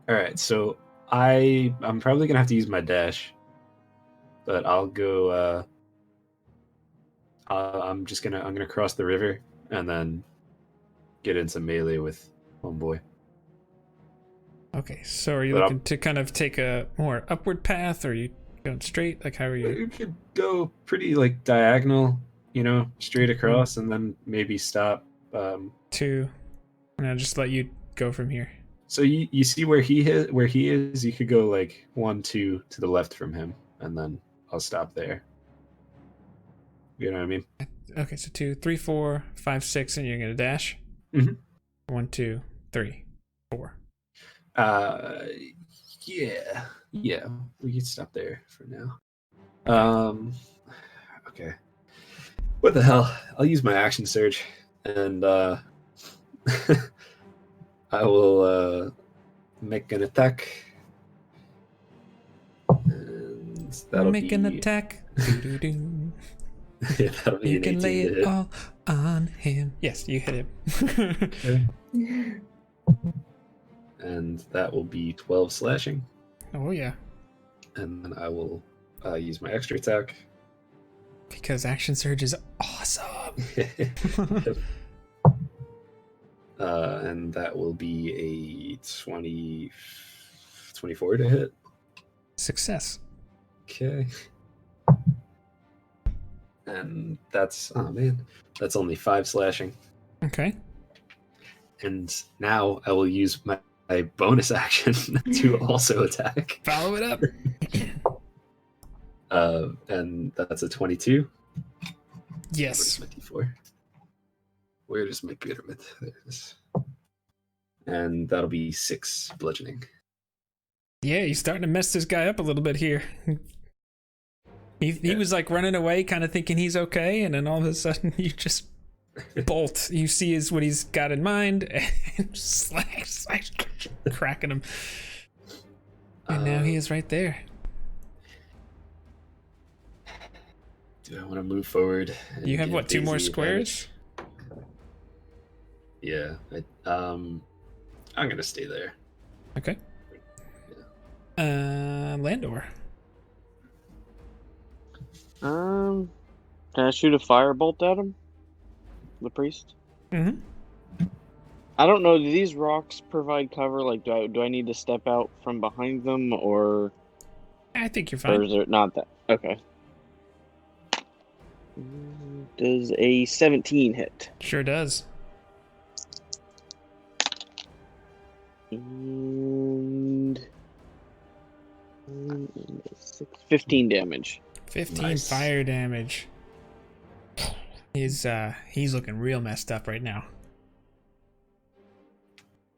right, so I'm probably gonna have to use my dash, but I'll go. I'm gonna cross the river and then get into melee with homeboy. Okay, so are you But looking to kind of take a more upward path, or are you going straight? Like, how are you? You could go pretty like diagonal, straight across, and then maybe stop. To, and I'll just let you go from here. So you see where he is. You could go like 1, 2 to the left from him, and then I'll stop there. You know what I mean? Okay, so 2, 3, 4, 5, 6, and you're gonna dash. Mhm. 1, 2, 3, 4. Yeah, we can stop there for now. Okay. What the hell? I'll use my action surge, and I will make an attack. And that'll Make be an attack. Doo-doo-doo. Yeah, that'll be You an can 18 lay to it hit. all on him. Yes, you hit him. Okay. And that will be 12 slashing. Oh yeah, And then I will use my extra attack. because action surge is awesome. And that will be a 24 to hit. Success. Okay. And that's only 5 slashing. Okay. And now I will use my bonus action to also attack. Follow it up. And that's a 22. Yes. Where's my d4? Where is my pyramid? There it is. And that'll be 6 bludgeoning. Yeah, you're starting to mess this guy up a little bit here. He was like running away, kind of thinking he's okay, and then all of a sudden you just bolt. You see what he's got in mind, and slash, cracking him. And now he is right there. Do I want to move forward? And You have give what, 2 more Daisy squares? advantage? Yeah. I'm gonna stay there. Okay. Landor. Can I shoot a firebolt at him? The priest? Mm-hmm. I don't know. Do these rocks provide cover? Like, do I need to step out from behind them, or I think you're or fine. is it not that? Okay. Does a 17 hit? Sure does. And 15 damage. 15 Nice. fire damage. He's looking real messed up right now.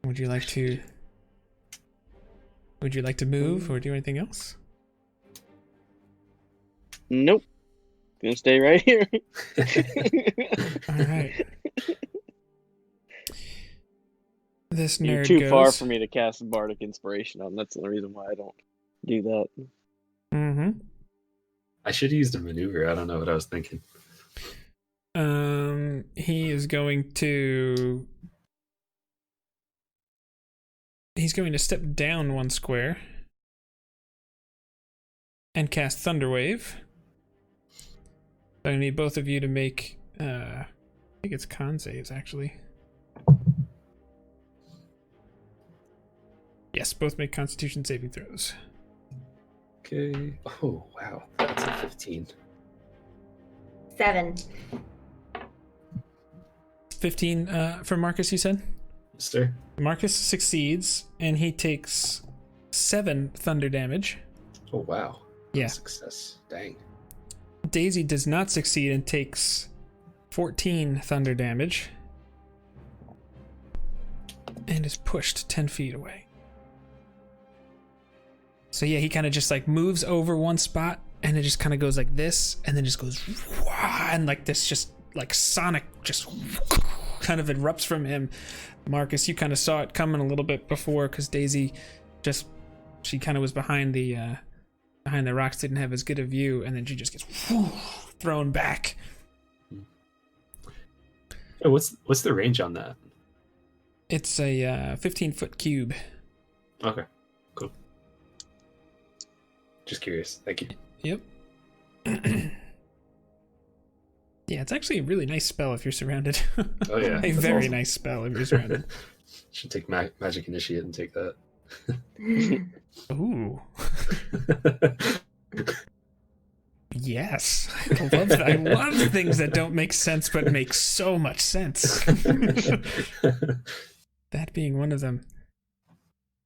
Would you like to move or do anything else? Nope. Gonna stay right here. All right. This You're nerd too goes. far for me to cast Bardic Inspiration on. That's the only reason why I don't do that. Mm-hmm. I should have used a maneuver. I don't know what I was thinking. He is going to. He's going to step down 1 square and cast Thunderwave. I need both of you to make. I think it's con saves actually. Yes, both make Constitution saving throws. Okay. Oh, wow. That's a 15. 7. 15 for Marcus, you said? Mister? Marcus succeeds, and he takes 7 thunder damage. Oh, wow. Yeah. Success. Dang. Daisy does not succeed and takes 14 thunder damage. and is pushed 10 feet away. So yeah, he kind of just like moves over one spot, and it just kind of goes like this, and then just goes, and like this, just like sonic, just kind of erupts from him. Marcus, you kind of saw it coming a little bit before, because Daisy she kind of was behind the rocks, didn't have as good a view, and then she just gets thrown back. Oh, what's the range on that? It's a 15-foot cube. Okay, cool. Just curious. Thank you. Yep. Yeah, it's actually a really nice spell if you're surrounded. Oh yeah, A that's very awesome. nice spell if you're surrounded. Should take Magic Initiate and take that. Ooh. Yes. I love that. I love things that don't make sense but make so much sense. That being one of them.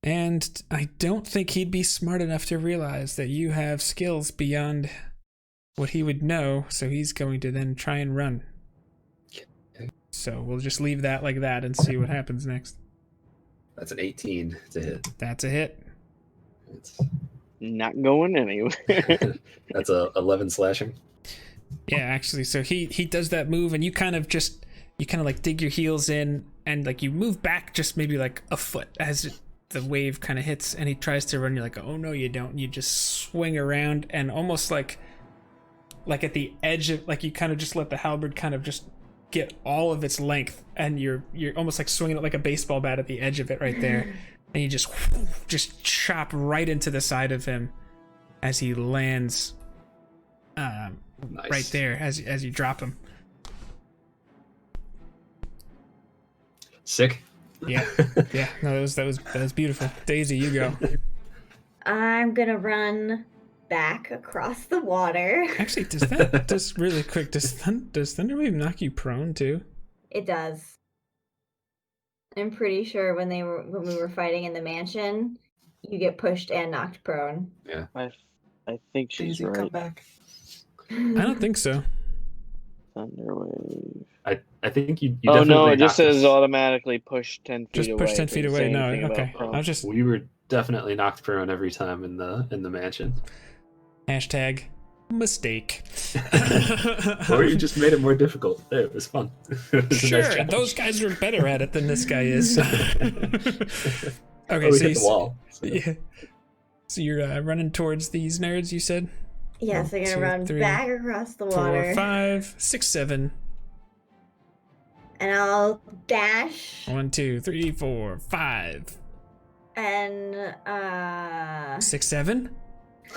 And I don't think he'd be smart enough to realize that you have skills beyond what he would know, so he's going to then try and run. So we'll just leave that like that and see what happens next. That's an 18 to hit. That's a hit. It's, Not going anywhere. that's a 11 slashing. Yeah, actually, so he does that move, and you kind of like dig your heels in, and like you move back just maybe like a foot as the wave kind of hits, and he tries to run. You're like, oh no, you don't. You just swing around, and almost like at the edge of, like, you kind of just let the halberd kind of just get all of its length, and you're almost like swinging it like a baseball bat at the edge of it right there, and you just chop right into the side of him as he lands Nice. right there as you drop him. Sick. Yeah. No, that was beautiful. Daisy, you go. I'm gonna run back across the water. Actually, does Thunderwave knock you prone too? It does. I'm pretty sure when we were fighting in the mansion, you get pushed and knocked prone. Yeah. I think she's Daisy, right. come back. I don't think so. Thunderwave. I think you Oh no! definitely It just knocked says us. automatically push 10 feet Just away. push 10 It feet doesn't away. say No, anything about okay. prone. I'll just We were definitely knocked prone every time in the mansion. hashtag mistake. Or you just made it more difficult. It was fun. It was a Sure, nice challenge. those guys were better at it than this guy is. Okay, Oh, we so hit the wall. So. yeah. So you're running towards these nerds, you said? Yes, I'm gonna 1, 2, run 3, back across the 4, water. 5, 6, 7. And I'll dash 1, 2, 3, 4, 5, and 6, 7.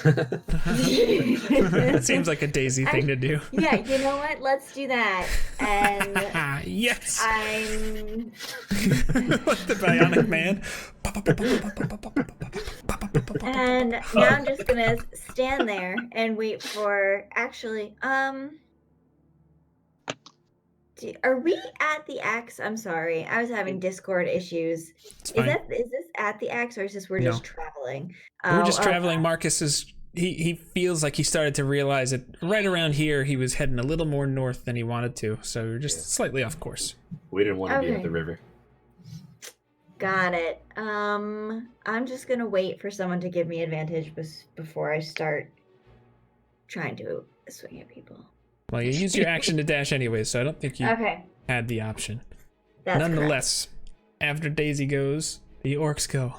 That seems like a Daisy thing to do. yeah, you know what? Let's do that. And Yes. I'm Like the Bionic Man. and now I'm just gonna stand there and wait for are we at the axe? I'm sorry. I was having Discord issues. It's Is fine. this at the axe, or is this we're No. just traveling? We're just Oh, traveling. Marcus is he feels like he started to realize that right around here he was heading a little more north than he wanted to, so we're just slightly off course. We didn't want to be Okay. at the river. Got it. I'm just gonna wait for someone to give me advantage before I start trying to swing at people. Well, you used your action to dash anyway, so I don't think you Okay, had the option. that's Nonetheless, after Daisy goes, the orcs go.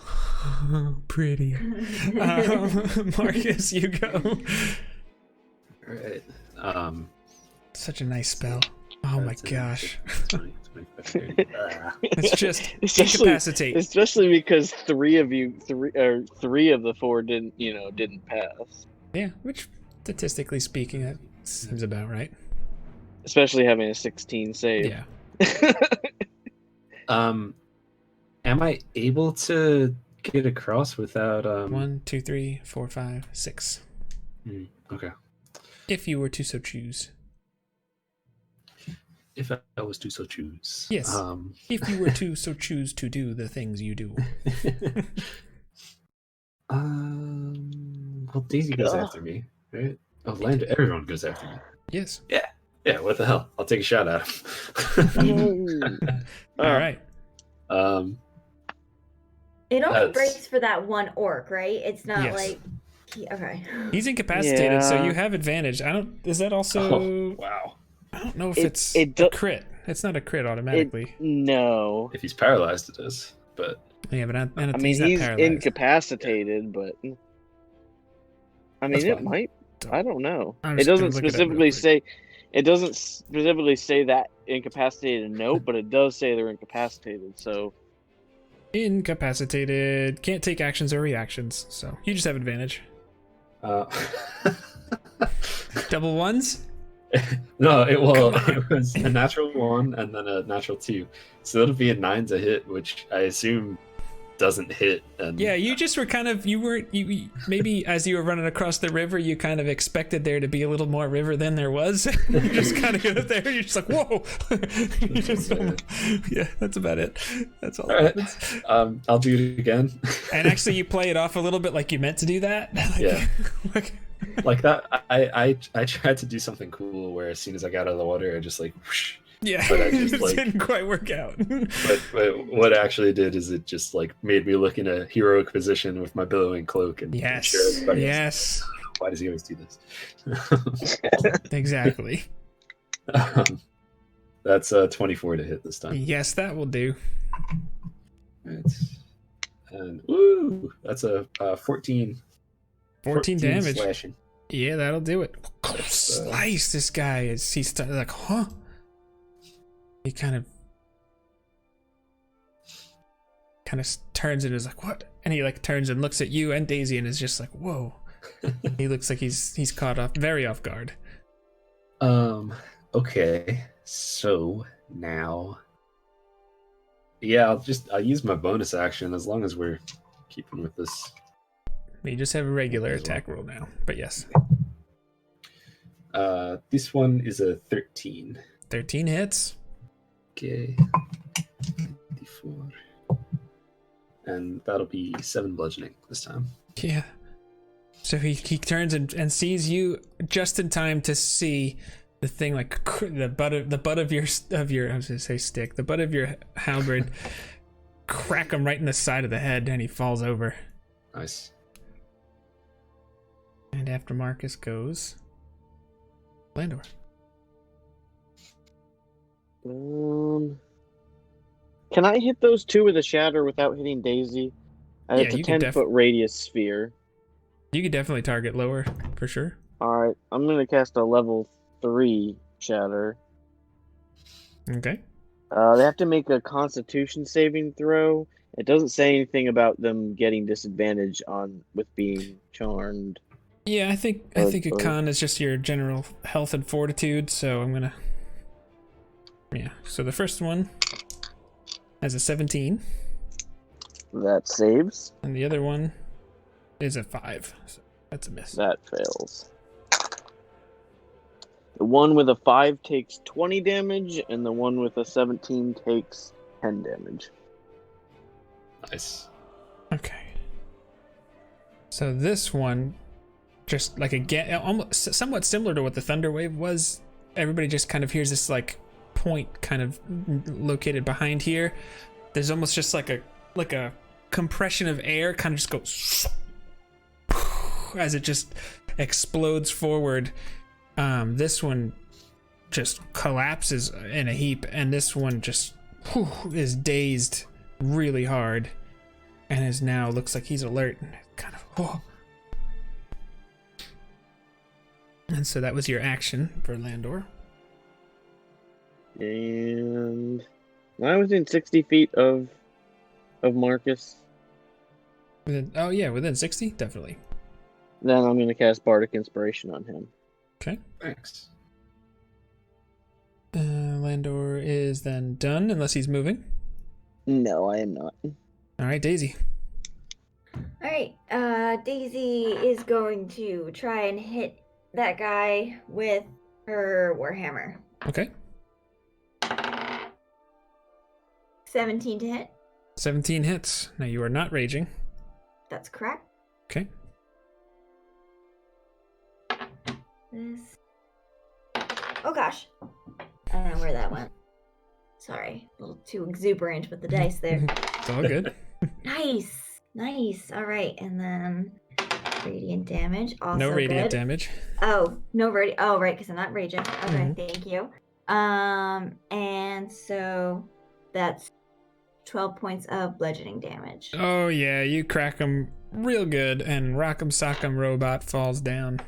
Pretty. Marcus, you go. All right. Such a nice spell. Oh my That's it. gosh. 20, 25, 30. It's just Especially- incapacitate. Especially because three of the four didn't pass. Yeah, which statistically speaking, that seems about right. Especially having a 16 save. Yeah. Am I able to get across without 1, 2, 3, 4, 5, 6. Okay. If you were to so choose. If I was to so choose. Yes. If you were to so choose to do the things you do. Well, Daisy goes after me, right? Oh, everyone goes after me. Yes. Yeah, what the hell? I'll take a shot at him. All right. It only That's- breaks for that one orc, right? It's not Yes. like okay. He's incapacitated, so Yeah. you have advantage. I don't. Is that also? Oh, wow. I don't know if It- it's it a do- crit. It's not a crit automatically. No. If he's paralyzed, it is. But Yeah, but I mean, he's not he's paralyzed. incapacitated, but I mean, That's it fine. might. I don't know. I'm It just gonna doesn't look it up real specifically quick. say. It doesn't specifically say that incapacitated note, but it does say they're incapacitated. So Incapacitated. Can't take actions or reactions, so you just have advantage. uh, Double ones? no, it will. Come on. It was a natural 1 and then a natural 2, so it'll be a 9 to hit, which I assume doesn't hit. And Yeah, you just were kind of you maybe as you were running across the river, you kind of expected there to be a little more river than there was. You just kind of get there, you're just like, whoa. You just, yeah, that's about it. That's all. All right. That happens. I'll do it again. And actually, you play it off a little bit like you meant to do that. Like, Yeah. like- Like that, I tried to do something cool where as soon as I got out of the water, I just like whoosh. yeah, But I just, it like- didn't quite work out. But what it actually did is it just like made me look in a heroic position with my billowing cloak and Yes, share everybody. yes, Why does he always do this? exactly. That's 24 to hit this time. Yes, that will do. Right. And woo, that's a 14. 14 damage. Slashing. Yeah, that'll do it. Slice this guy as he's like, huh? He kind of turns and is like, what? And he like turns and looks at you and Daisy and is just like, whoa. He looks like he's caught off very off guard. Okay. So now, yeah, I'll use my bonus action as long as we're keeping with this. You just have a regular attack roll now, but yes. This one is a 13. 13 hits. Okay. D4. And that'll be 7 bludgeoning this time. Yeah. So he turns and sees you just in time to see the thing like the butt of your I was gonna say stick, the butt of your halberd crack him right in the side of the head, and he falls over. Nice. And after Marcus goes Landor. Can I hit those two with a shatter without hitting Daisy? Yeah, It's a you can 10-foot radius sphere. You could definitely target lower for sure. Alright, I'm gonna cast a level 3 shatter. Okay. They have to make a constitution saving throw. It doesn't say anything about them getting disadvantage with being charmed. Yeah, I think a con is just your general health and fortitude, so I'm gonna. Yeah. So the first one has a 17, That saves. and the other one is a 5. So that's a miss. That fails. The one with a 5 takes 20 damage, and the one with a 17 takes 10 damage. Nice. Okay. So this one, just like again, almost somewhat similar to what the thunder wave was. Everybody just kind of hears this like point kind of located behind here. There's almost just like a compression of air, kind of just goes as it just explodes forward. This one just collapses in a heap, and this one just is dazed really hard, and is now looks like he's alert and kind of. And so that was your action for Landor. And I was in 60 feet of Marcus. Within 60, definitely. Then I'm going to cast Bardic Inspiration on him. Okay. Thanks. Landor is then done unless he's moving. No, I am not. All right, Daisy. Alright, Daisy is going to try and hit that guy with her Warhammer. Okay. 17 to hit. 17 hits. Now you are not raging. That's correct. Okay. This. Oh gosh. I don't know where that went. Sorry. A little too exuberant with the dice there. It's all good. Nice. All right, and then radiant damage. Also No radiant good. damage. Oh, no radiant. Oh, right, because I'm not raging. Okay, Mhm. thank you. And so that's 12 points of bludgeoning damage. Oh yeah, you crack him real good, and Rock'em Sock'em Robot falls down.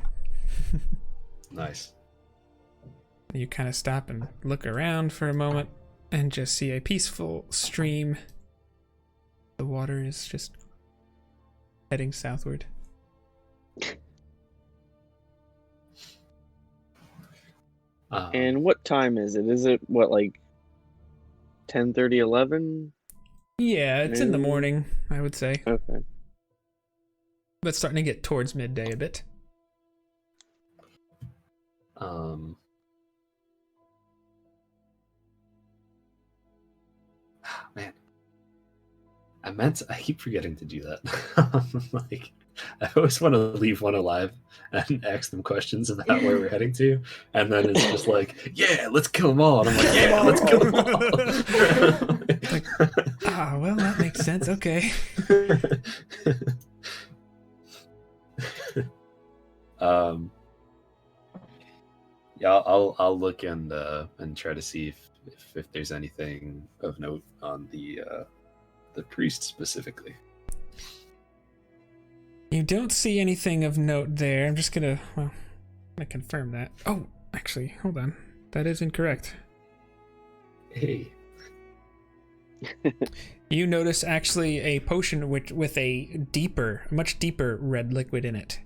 Nice. You kind of stop and look around for a moment, and just see a peaceful stream. The water is just heading southward. And what time is it? Is it what, like 10:30, 11? Yeah, it's in the Noon? morning, I would say, Okay. but starting to get towards midday a bit. Man, I keep forgetting to do that. Like, I always want to leave one alive and ask them questions about where we're heading to, and then it's just like, yeah, let's kill them all. And I'm like, yeah, let's kill them all. Well, that makes sense. Okay. Yeah, I'll look and try to see if there's anything of note on the priest specifically. You don't see anything of note there. I'm just gonna confirm that. Oh, actually, hold on. That is incorrect. Hey. You notice actually a potion with a much deeper red liquid in it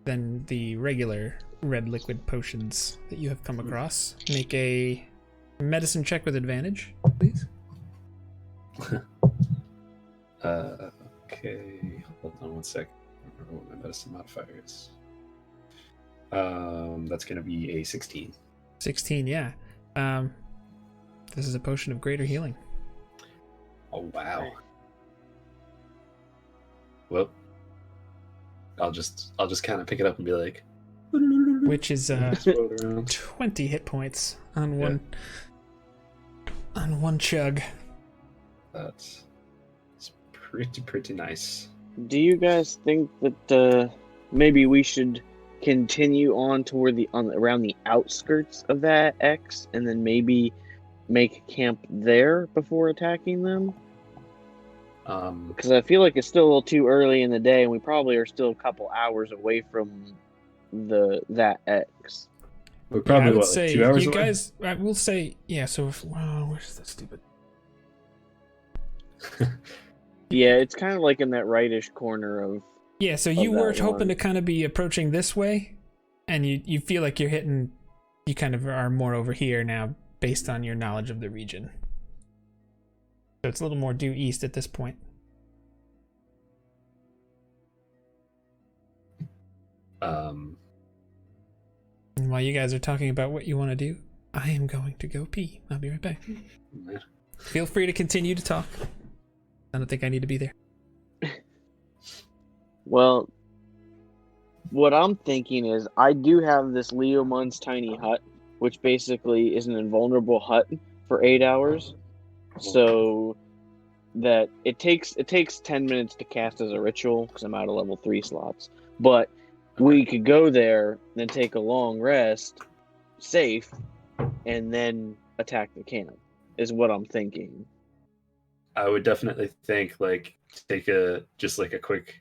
than the regular red liquid potions that you have come across. Make a medicine check with advantage, please. Okay. Hold on one sec. I don't remember what my medicine modifier is. That's gonna be a 16. 16, yeah. This is a potion of greater healing. Oh wow. Well, I'll just kind of pick it up and be like, Which is throw it around. 20 hit points on one chug. That's pretty nice. Do you guys think that maybe we should continue on toward around the outskirts of that X, and then maybe make camp there before attacking them? Because I feel like it's still a little too early in the day, and we probably are still a couple hours away from that X. We're probably I would what, say like 2 hours you away? guys. I will say so. Where's that stupid? Yeah, it's kind of like in that rightish corner of. Yeah, so you that were hoping one. to kind of be approaching this way, and you feel like you're hitting. You kind of are more over here now, based on your knowledge of the region. So it's a little more due east at this point. And while you guys are talking about what you want to do, I am going to go pee. I'll be right back. Feel free to continue to talk. I don't think I need to be there. Well, what I'm thinking is I do have this Leomund's tiny hut, which basically is an invulnerable hut for 8 hours. So that it takes 10 minutes to cast as a ritual because I'm out of level 3 slots. But we could go there, then take a long rest, safe, and then attack the camp, is what I'm thinking. I would definitely think like take a quick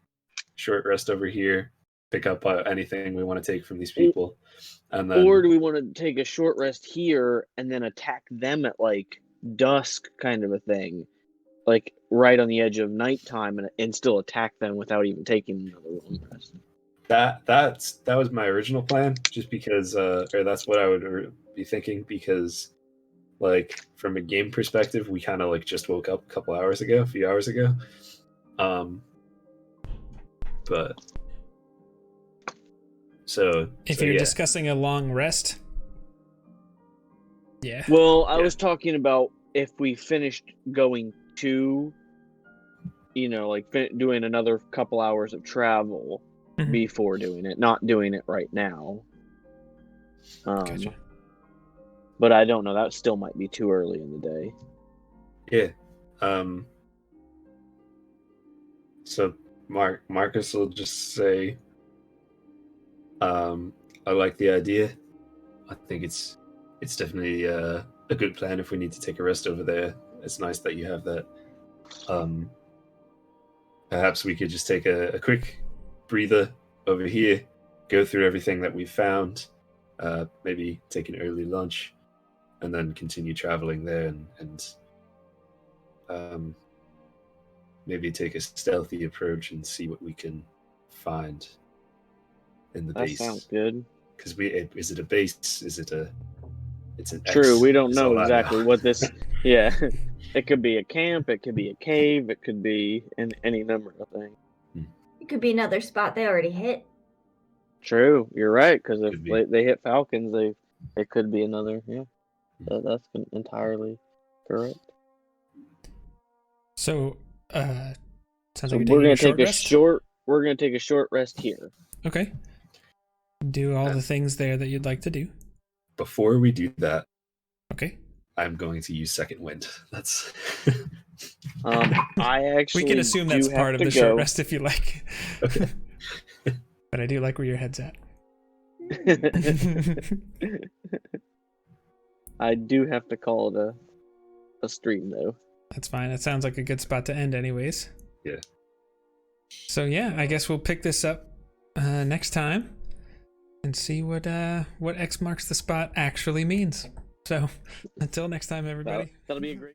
short rest over here, pick up anything we want to take from these people, and then. Or do we want to take a short rest here and then attack them at like dusk, kind of a thing, like right on the edge of nighttime, and still attack them without even taking another long rest? That was my original plan, just because, or that's what I would be thinking, because, like, from a game perspective, we kind of like just woke up a few hours ago, but so If you're discussing a long rest, yeah. Well, I was talking about if we finished going to, like doing another couple hours of travel before doing it, not doing it right now. Gotcha. But I don't know. That still might be too early in the day. Yeah. So Marcus will just say, I like the idea. I think it's definitely a good plan if we need to take a rest over there. It's nice that you have that. Perhaps we could just take a quick breather over here, go through everything that we found, maybe take an early lunch, and then continue traveling there and maybe take a stealthy approach and see what we can find in the That base. sounds good. Because is it a base? Is it a? It's an True, X, we don't is know all I exactly know. what this. Yeah, it could be a camp, it could be a cave, it could be in any number of things. It could be another spot they already hit. True, you're right. Because if Could be. they hit falcons, it could be another. Yeah, that's entirely correct. So, sounds So like we're you're gonna taking take a short rest? We're gonna take a short rest here. Okay. Do all the things there that you'd like to do. Before we do that, Okay. I'm going to use second wind. That's. I actually We can assume do that's have part of to the go. short rest if you like. Okay. But I do like where your head's at. I do have to call it a stream though. That's fine. It sounds like a good spot to end anyways. Yeah. So yeah, I guess we'll pick this up next time and see what X marks the spot actually means. So until next time, everybody. That'll be a great.